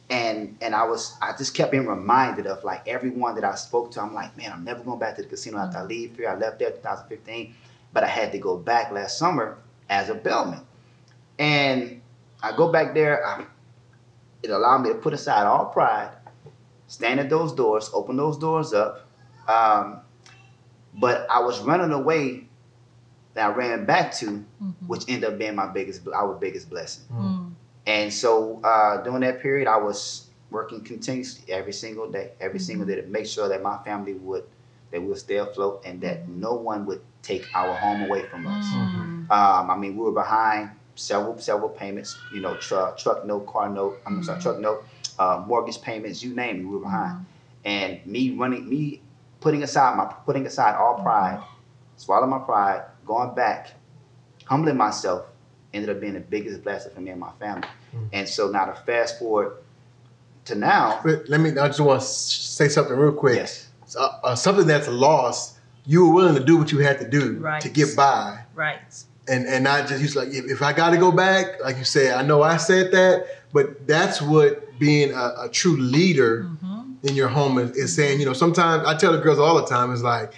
and I just kept being reminded of like everyone that I spoke to. I'm like, man, I'm never going back to the casino after I leave here. I left there in 2015, but I had to go back last summer as a bellman. And I go back there. It allowed me to put aside all pride, stand at those doors, open those doors up. But I was running away that I ran back to, which ended up being our biggest blessing. And so during that period, I was working continuously every single day to make sure that my family would stay afloat and that no one would take our home away from us. I mean, we were behind several payments, truck note, car note, truck note, mortgage payments, you name it, we were behind. And me putting aside all pride, swallowing my pride, going back, humbling myself, ended up being the biggest blessing for me and my family. And so now to fast forward to now. But I just want to say something real quick. Yes. Something that's lost, you were willing to do what you had to do to get by. Right. And not just, you like, if I got to go back, like you said, I know I said that, but that's what being a true leader in your home is saying. Sometimes I tell the girls all the time, it's like,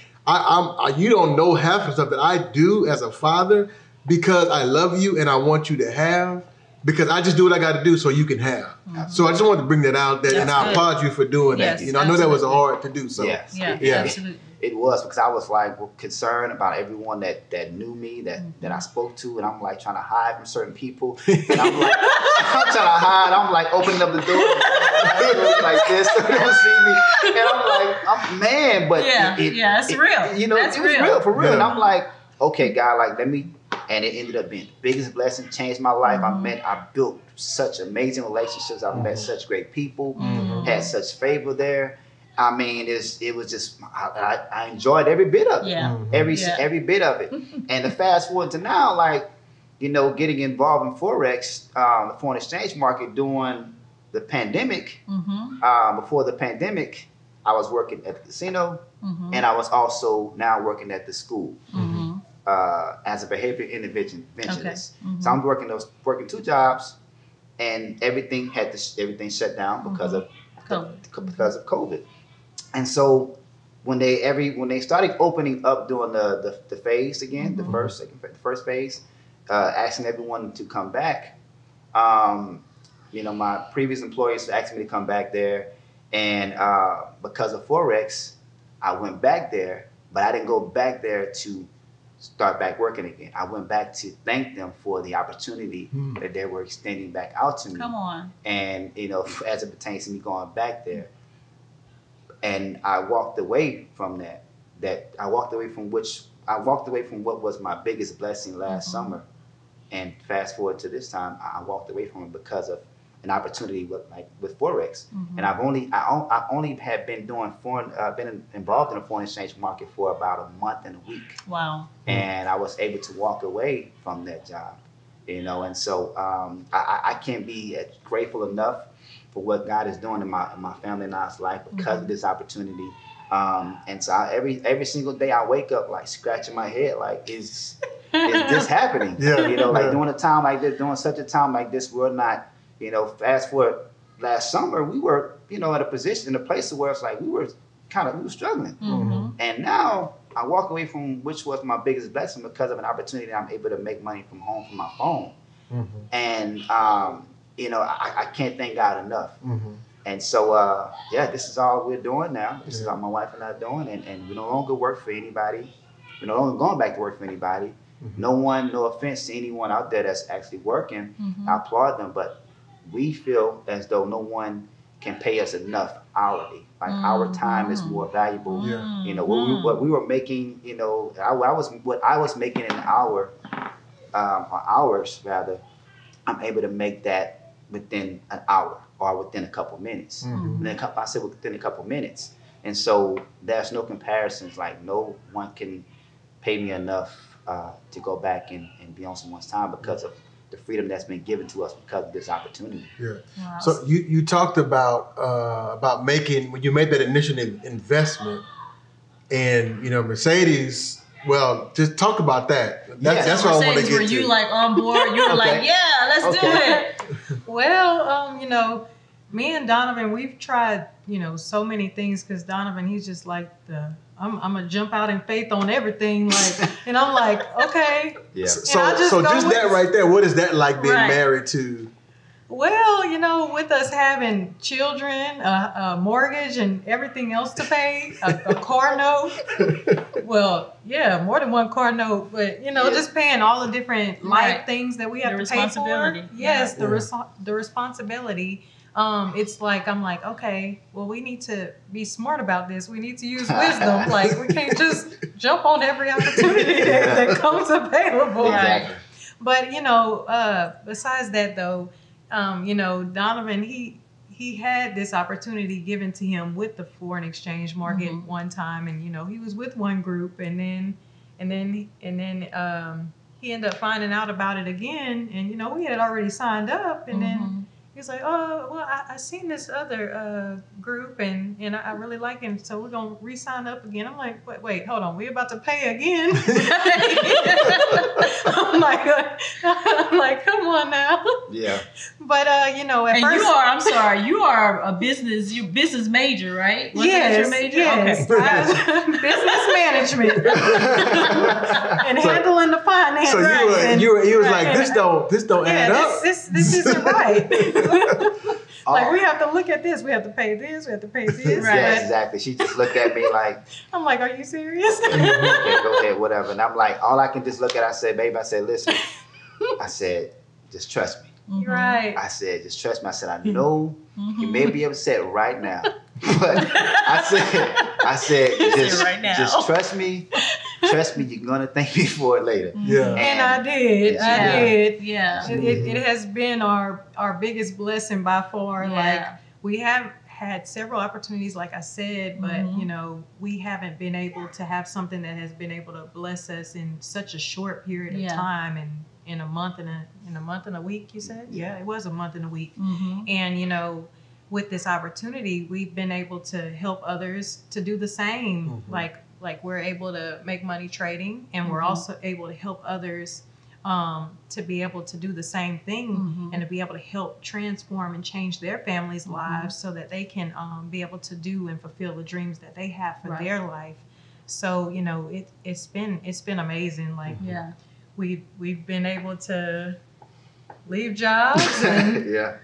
you don't know half the stuff that I do as a father because I love you and I want you to have, because I just do what I got to do so you can have. So I just wanted to bring that out there, and I applaud you for doing that. I know that was hard to do. So yes. Absolutely. It was, because I was like concerned about everyone that knew me, that I spoke to, and I'm like trying to hide from certain people. And I'm like, I'm trying to hide. I'm like opening up the door like this so they don't see me. And I'm like, man, but it's real. It was real, for real. Yeah. And I'm like, okay, God, like let me. And it ended up being the biggest blessing, changed my life. I built such amazing relationships. I met such great people, had such favor there. I mean, it was just, I enjoyed every bit of it. Every bit of it. And to fast forward to now, like, getting involved in Forex, the foreign exchange market during the pandemic. Before the pandemic, I was working at the casino, and I was also now working at the school. As a behavior interventionist. So I'm working two jobs, and everything shut down because of COVID. And so when they started opening up during the phase again, the first phase, asking everyone to come back, my previous employers asked me to come back there, and because of Forex, I went back there, but I didn't go back there to start back working again. I went back to thank them for the opportunity that they were extending back out to me. Come on. And, as it pertains to me going back there. And I walked away from that. I walked away from what was my biggest blessing last summer. And fast forward to this time, I walked away from it because of an opportunity with Forex. And I only had been been involved in the foreign exchange market for about a month and a week. Wow. And I was able to walk away from that job, and so I can't be grateful enough for what God is doing in my family and I's life because of this opportunity. And so every single day I wake up like scratching my head, like is this happening? Like during a time like this, during such a time like this, we're not. Fast forward last summer, we were, in a place where it's like we were struggling. And now I walk away from which was my biggest blessing because of an opportunity that I'm able to make money from home from my phone. And you know, I can't thank God enough. And so this is all we're doing now. This is all my wife and I are doing, and we no longer work for anybody. We're no longer going back to work for anybody. No one, no offense to anyone out there that's actually working. I applaud them, but we feel as though no one can pay us enough hourly. Like our time is more valuable. You know, what we were making, you know, what I was making an hour, or hours rather, I'm able to make that within an hour or within a couple minutes. I said within a couple minutes. And so there's no comparisons. Like no one can pay me enough to go back and be on someone's time because of the freedom that's been given to us because of this opportunity. Yeah. Wow. So you talked about making, when you made that initial investment, and you know, Mercedes. Well, just talk about that. That's what I want to get to. Were you like on board? You were like, yeah, let's do it. Well, you know, me and Donovan, we've tried, you know, so many things because Donovan, he's just like I'm gonna jump out in faith on everything, like, and I'm like, okay. Yeah. So just that right there, what is that like being married to? Well, you know, with us having children, a mortgage, and everything else to pay, a car note. Well, yeah, more than one car note, but you know, just paying all the different life things that we have to pay for. Yes, the responsibility. It's like, I'm like, okay, well, we need to be smart about this. We need to use wisdom. Like, we can't just jump on every opportunity that comes available. Exactly. But you know, besides that though. You know, Donovan, he had this opportunity given to him with the foreign exchange market one time, and you know, he was with one group, and then he ended up finding out about it again, and you know, we had already signed up, and then he's like, oh, well, I seen this other group, and I really like him, so we're gonna re-sign up again. I'm like, wait, hold on, we about to pay again? I'm like, come on now. Yeah. But you know, at first, you are a business major, right? Yes, your major? Yes. Okay. Business management and handling the finance. So you was like, this don't add up. This isn't right. Like, we have to look at this. We have to pay this. We have to pay this. Right. Yeah, exactly. She just looked at me like, I'm like, are you serious? Okay, go ahead, whatever. And I'm like, all I can just look at, I said, babe, I said, listen. I said, just trust me. Right. I said, just trust me. I said, I know you may be upset right now, but I said, just trust me. Trust me, you're gonna thank me for it later. Yeah. And I did. Yeah. It has been our biggest blessing by far. Yeah. Like, we have had several opportunities, like I said, but you know, we haven't been able to have something that has been able to bless us in such a short period of time, and in a month and a week, you said? Yeah, it was a month and a week. And you know, with this opportunity, we've been able to help others to do the same. Like we're able to make money trading, and we're also able to help others to be able to do the same thing, and to be able to help transform and change their families' lives so that they can be able to do and fulfill the dreams that they have for their life. So, you know, it's been amazing. Like, we've been able to leave jobs and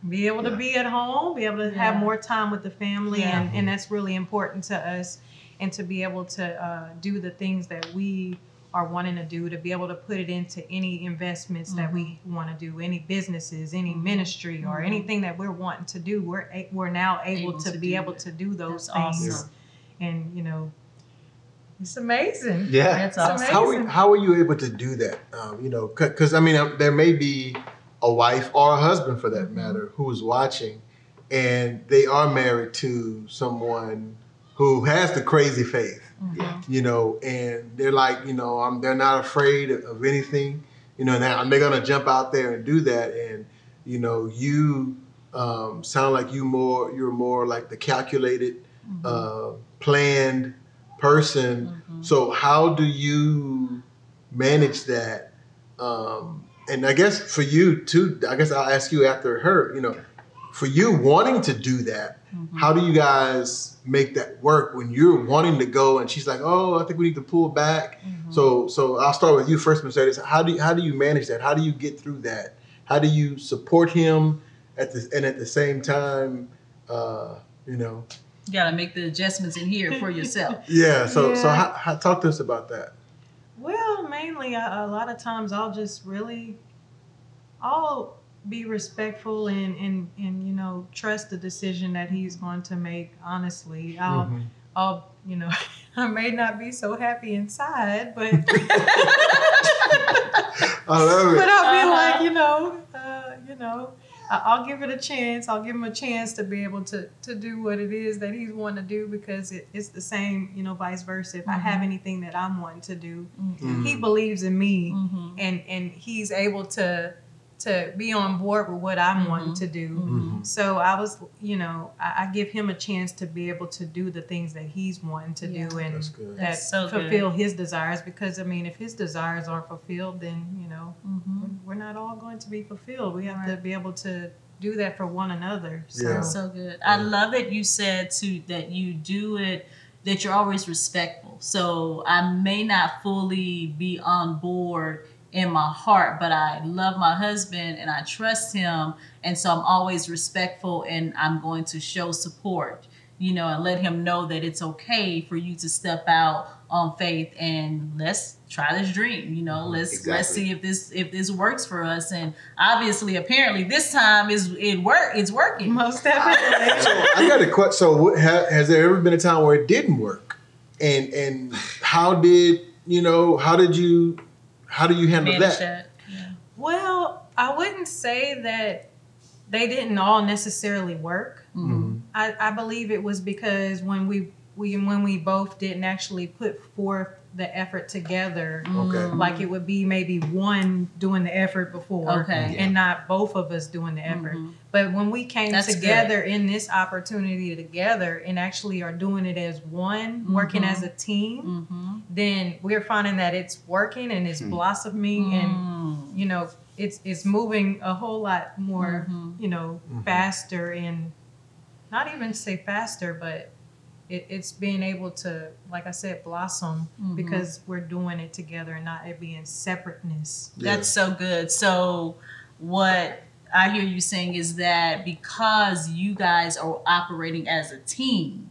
be able to be at home, be able to have more time with the family, and that's really important to us. And to be able to do the things that we are wanting to do, to be able to put it into any investments that we want to do, any businesses, any ministry, or anything that we're wanting to do, we're now able to be able to do those things. Awesome. And you know, it's amazing. Yeah, that's awesome. How are you able to do that? You know, because I mean, there may be a wife or a husband, for that matter, who is watching, and they are married to someone who has the crazy faith, you know, and they're like, you know, they're not afraid of anything, you know, and they're gonna jump out there and do that, and you know, you sound like you're more like the calculated, planned person. So how do you manage that? And I guess for you too, I guess I'll ask you after her, you know, for you wanting to do that, how do you guys make that work when you're wanting to go and she's like, oh, I think we need to pull back. So I'll start with you first, Mercedes. How do you manage that? How do you get through that? How do you support him at the same time, you know? You gotta make the adjustments in here for yourself. Yeah. So how talk to us about that. Well, mainly a lot of times I'll be respectful and you know, trust the decision that he's going to make. Honestly, I'll you know, I may not be so happy inside, but I love it. But I'll be like, you know, I'll give it a chance. I'll give him a chance to be able to do what it is that he's wanting to do, because it's the same, you know, vice versa. If I have anything that I'm wanting to do, he believes in me, and he's able to be on board with what I'm wanting to do. So I was, you know, I give him a chance to be able to do the things that he's wanting to do, and that fulfill his desires. Because I mean, if his desires aren't fulfilled, then, you know, we're not all going to be fulfilled. We have to be able to do that for one another. So good. I love that you said too that you do it, that you're always respectful. So I may not fully be on board in my heart, but I love my husband and I trust him, and so I'm always respectful, and I'm going to show support, you know, and let him know that it's okay for you to step out on faith and let's try this dream, you know. Let's see if this works for us. And obviously, apparently, this time it's working. Most definitely. So I got a question. So has there ever been a time where it didn't work, and how did you handle that? Yeah. Well, I wouldn't say that they didn't all necessarily work. I believe it was because when we both didn't actually put forth the effort together, like it would be maybe one doing the effort before, and not both of us doing the effort. But when we came together in this opportunity together and actually are doing it as one, working as a team, then we're finding that it's working and it's blossoming, and you know, it's moving a whole lot more, you know, faster, and not even say faster, but it's being able to, like I said, blossom because we're doing it together and not it being separateness. That's so good. So what I hear you saying is that because you guys are operating as a team,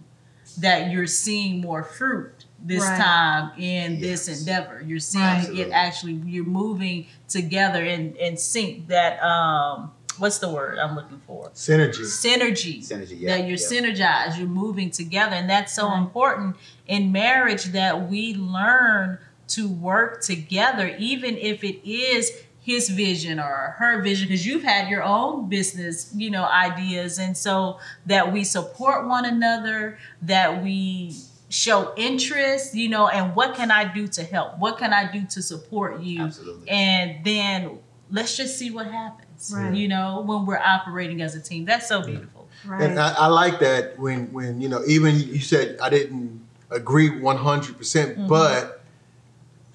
that you're seeing more fruit this time in this endeavor. You're seeing it actually, you're moving together in sync. That what's the word I'm looking for? Synergy. That you're synergized, you're moving together. And that's so important in marriage, that we learn to work together, even if it is his vision or her vision, because you've had your own business, you know, ideas. And so that we support one another, that we show interest, you know, and what can I do to help? What can I do to support you? Absolutely. And then let's just see what happens. You know, when we're operating as a team. That's so beautiful. And I like that when you know, even you said I didn't agree 100%, but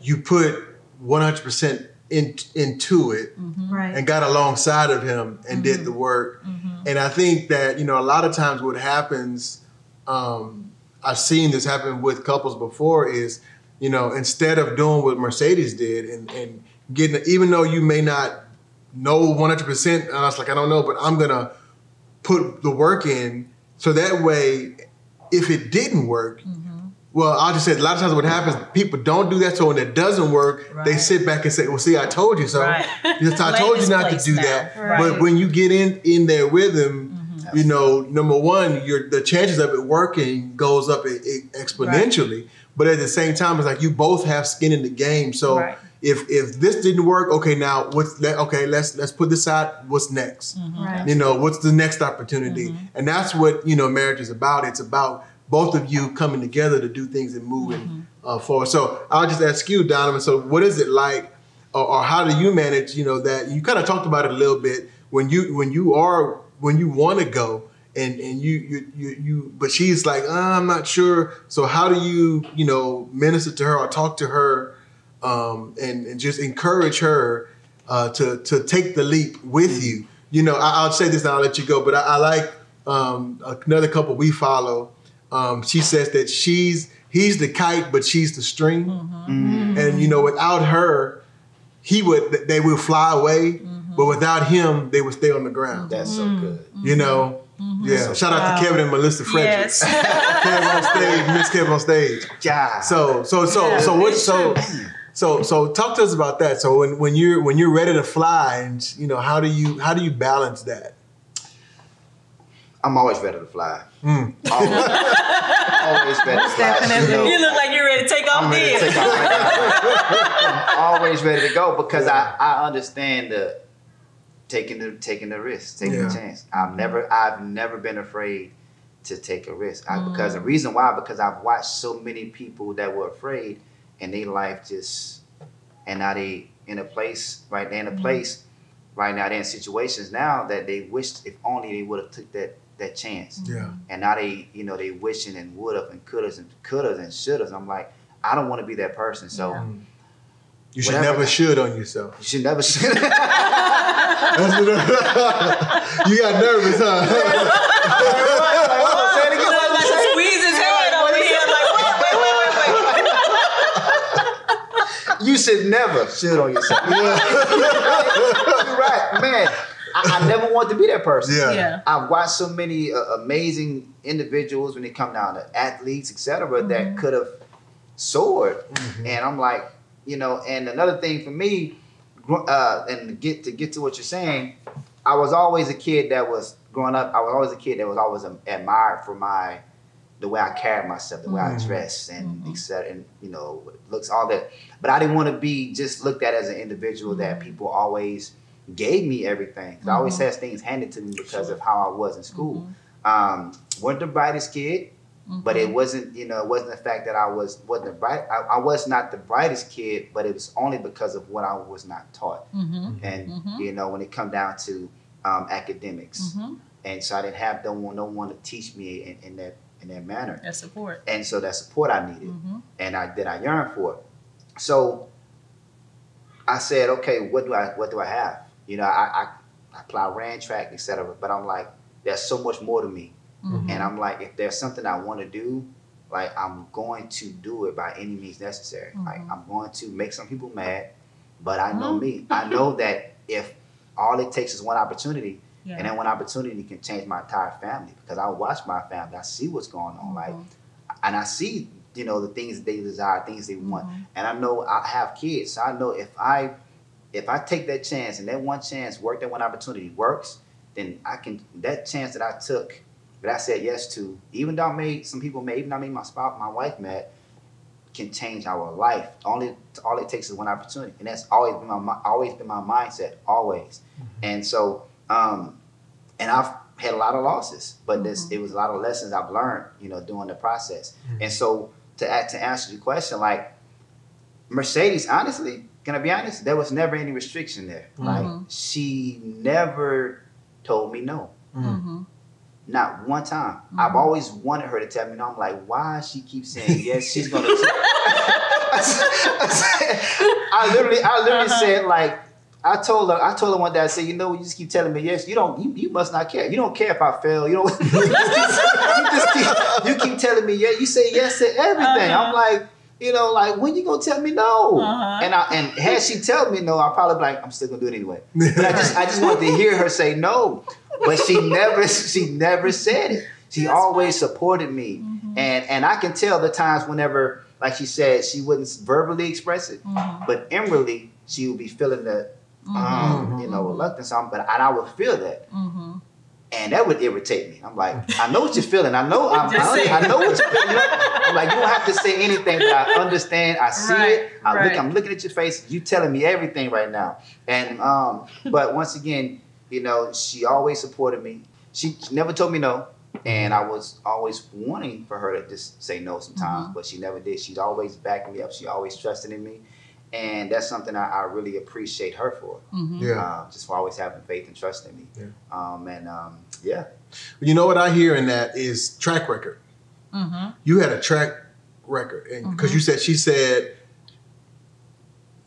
you put 100% into it and got alongside of him and did the work. And I think that, you know, a lot of times what happens, I've seen this happen with couples before, is, you know, instead of doing what Mercedes did and getting, even though you may not know 100%, and I was like, I don't know, but I'm gonna put the work in, so that way, if it didn't work, well, I'll just say a lot of times what happens, people don't do that. So when it doesn't work, they sit back and say, well, see, I told you so. I told you not to do that. But when you get in there with them, you know, number one, the chances of it working goes up exponentially. But at the same time, it's like you both have skin in the game. So if this didn't work, okay, now let's put this out. What's next? You know, what's the next opportunity? And that's what, you know, marriage is about. It's about both of you coming together to do things and moving forward. So I'll just ask you, Donovan. So what is it like, or how do you manage? You know, that you kind of talked about it a little bit when you want to go and you but she's like, I'm not sure. So how do you minister to her or talk to her and just encourage her to take the leap with you? you know, I'll say this and I'll let you go, but I like another couple we follow. She says that he's the kite, but she's the string. And, you know, without her, they will fly away, but without him, they would stay on the ground. That's so good. You know? Yeah. Shout out to Kevin and Melissa Fredericks. Kev on stage, Miss Kev on stage. Yeah. So talk to us about that. So when you're ready to fly, and you know, how do you balance that? I'm always ready to fly. Always ready to fly. Definitely. You look like you're ready to take off. I'm ready to take off. I'm always ready to go because I understand the taking the risk, taking the chance. I've never been afraid to take a risk. Because the reason why, because I've watched so many people that were afraid and their life and now they in a place right now, they're in situations now that they wished if only they would have took that chance. Yeah. And now they wishing and would have and could have and should have. I'm like, I don't want to be that person. So you should never should on yourself. You should never should. You got nervous, huh? Say it again. Like to squeeze his head over here. Like, wait. You should never should on yourself. You're right, man. I never want to be that person. Yeah. I've watched so many amazing individuals when they come down to athletes, etc., that could have soared. And I'm like, you know, and another thing for me, and to get to what you're saying, I was always a kid that was growing up. I was always a kid that was always admired for the way I carried myself, the way I dressed, and etc., and you know, looks, all that. But I didn't want to be just looked at as an individual that people always gave me everything. I always had things handed to me because of how I was in school. Wasn't the brightest kid, but it wasn't, you know, it wasn't the fact that I was not the brightest kid, but it was only because of what I was not taught. And you know, when it come down to academics, and so I didn't have no one to teach me in that manner. That support. And so that support I needed, and I yearned for. So I said, okay, what do I have? You know, I ran track, etc. But I'm like, there's so much more to me. And I'm like, if there's something I want to do, like I'm going to do it by any means necessary. Like I'm going to make some people mad, but I know me. I know that if all it takes is one opportunity, and that one opportunity can change my entire family, because I watch my family, I see what's going on, like, and I see, you know, the things they desire, things they want, and I know I have kids, so I know if I take that chance and that one chance that one opportunity works, then that chance that I took, that I said yes to, even though even I made my wife mad, can change our life. All it takes is one opportunity, and that's always been my mindset, always. And so, and I've had a lot of losses, but it was a lot of lessons I've learned, you know, during the process. And so, to answer your question, like Mercedes, honestly, can I be honest? There was never any restriction there. Like, she never told me no. Not one time. I've always wanted her to tell me no. I'm like, why she keeps saying yes? She's gonna. I literally said, like, I told her one day, I said, you know, you just keep telling me yes. You must not care. You don't care if I fail. You don't. you keep telling me yes. You say yes to everything. I'm like, you know, like, when you gonna tell me no? And had she tell me no, I'll probably be like, I'm still gonna do it anyway. But I just wanted to hear her say no. But she never said it. She always supported me. And I can tell the times whenever, like she said, she wouldn't verbally express it, but inwardly she would be feeling that you know, reluctance on, and I would feel that. And that would irritate me. I'm like, I know what you're feeling. I know what you're feeling. You know? I'm like, you don't have to say anything, but I understand. I see it. I'm looking at your face. You telling me everything right now. And but once again, you know, she always supported me. She never told me no. And I was always wanting for her to just say no sometimes, but she never did. She's always backing me up. She always trusted in me. And that's something I really appreciate her for. Just for always having faith and trust in me. You know what I hear in that is track record. You had a track record, and because she said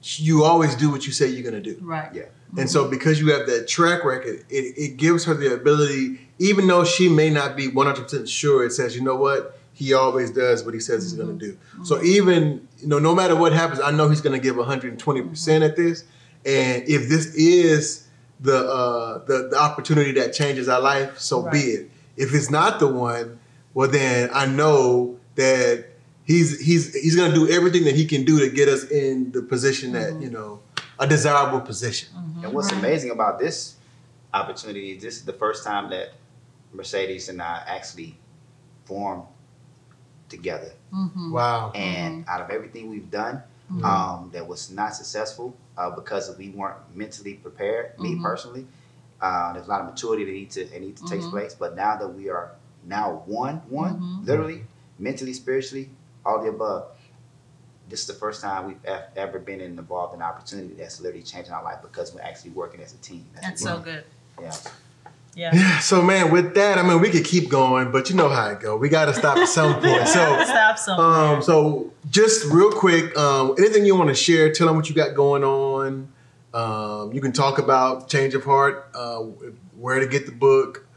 you always do what you say you're gonna do. Right. Yeah. And so because you have that track record, it gives her the ability, even though she may not be 100% sure, it says, you know what, he always does what he says he's gonna do. So even, no matter what happens, I know he's gonna give 120% at this. And if this is the opportunity that changes our life, so be it. If it's not the one, well then I know that he's gonna do everything that he can do to get us in the position that, a desirable position. And what's amazing about this opportunity is this is the first time that Mercedes and I actually formed together. Wow. And out of everything we've done that was not successful because we weren't mentally prepared, me personally, there's a lot of maturity that needs to take place. But now that we are now one, literally, mentally, spiritually, all the above, this is the first time we've ever been involved in an opportunity that's literally changing our life because we're actually working as a team. That's so good. Yeah. Yeah. So man, with that, I mean, we could keep going, but you know how it goes. We got to stop at some point. So stop somewhere. So just real quick, anything you want to share? Tell them what you got going on. You can talk about Change of Heart, where to get the book,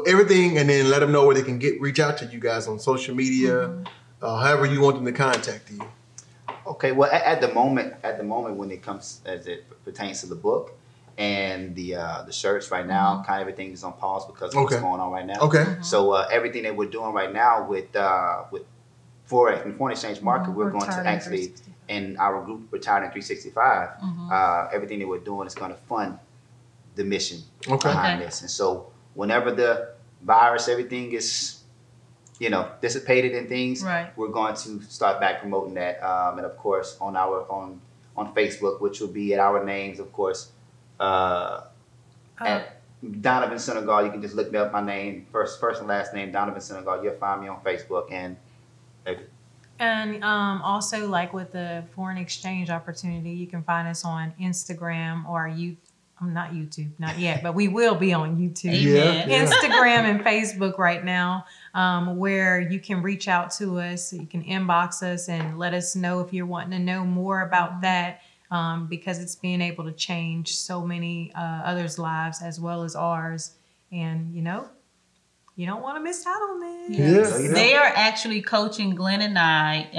everything, and then let them know where they can reach out to you guys on social media. However you want them to contact you. Okay, well, at the moment, when it comes as it pertains to the book and the shirts right now, kind of everything is on pause because of what's going on right now. Okay. So everything that we're doing right now with Forex and foreign exchange market, we're going to actually, in our group Retired in 365, everything that we're doing is going to fund the mission behind this. And so whenever the virus, everything is dissipated and things, we're going to start back promoting that. And of course, on Facebook, which will be at our names, of course, at Donovan Sinegal. You can just look me up, my name, first and last name, Donovan Sinegal. You'll find me on Facebook and also like with the foreign exchange opportunity, you can find us on Instagram or not YouTube, not yet, but we will be on YouTube, Instagram and Facebook right now, where you can reach out to us. You can inbox us and let us know if you're wanting to know more about that, because it's being able to change so many others' lives as well as ours. And, you don't want to miss out on this. Yeah. They are actually coaching Glenn and I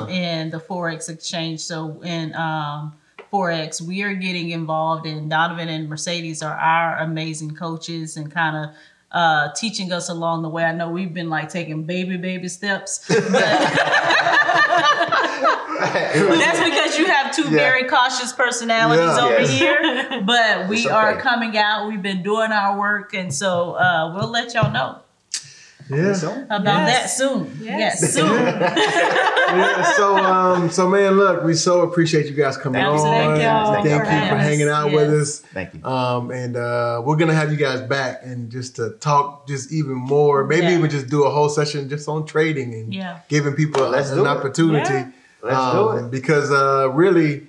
in the Forex exchange. So in Forex, we are getting involved, and Donovan and Mercedes are our amazing coaches and kind of teaching us along the way. I know we've been like taking baby steps, but that's because you have two very cautious personalities over here. But we are coming out. We've been doing our work, and so we'll let y'all know. About that soon. Yes, soon. So man, look, we so appreciate you guys coming on. Thank you for hanging out with us. Thank you. And we're gonna have you guys back and just to talk just even more. Maybe even just do a whole session just on trading and giving people an opportunity. Let's do it. Because really,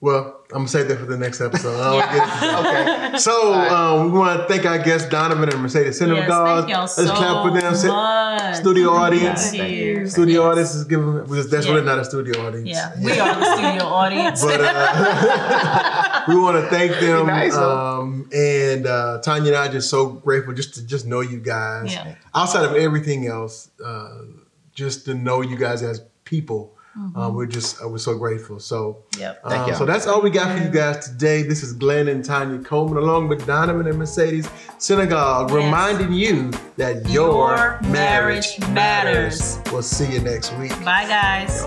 well, I'm gonna save that for the next episode. Okay. So we want to thank our guests, Donovan and Mercedes Sinegal. Yes, thank y'all Let's clap for them. much. Studio audience. Here. Studio audience is giving. That's really not a studio audience. Yeah, we are the studio audience. But we want to thank them. And Tanya and I are just so grateful just to know you guys. Yeah. Outside of everything else, just to know you guys as people. We're so grateful. So, Thank you. So that's all we got for you guys today. This is Glenn and Tanya Coleman, along with Donovan and Mercedes Sinegal, reminding you that your marriage matters. We'll see you next week. Bye, guys.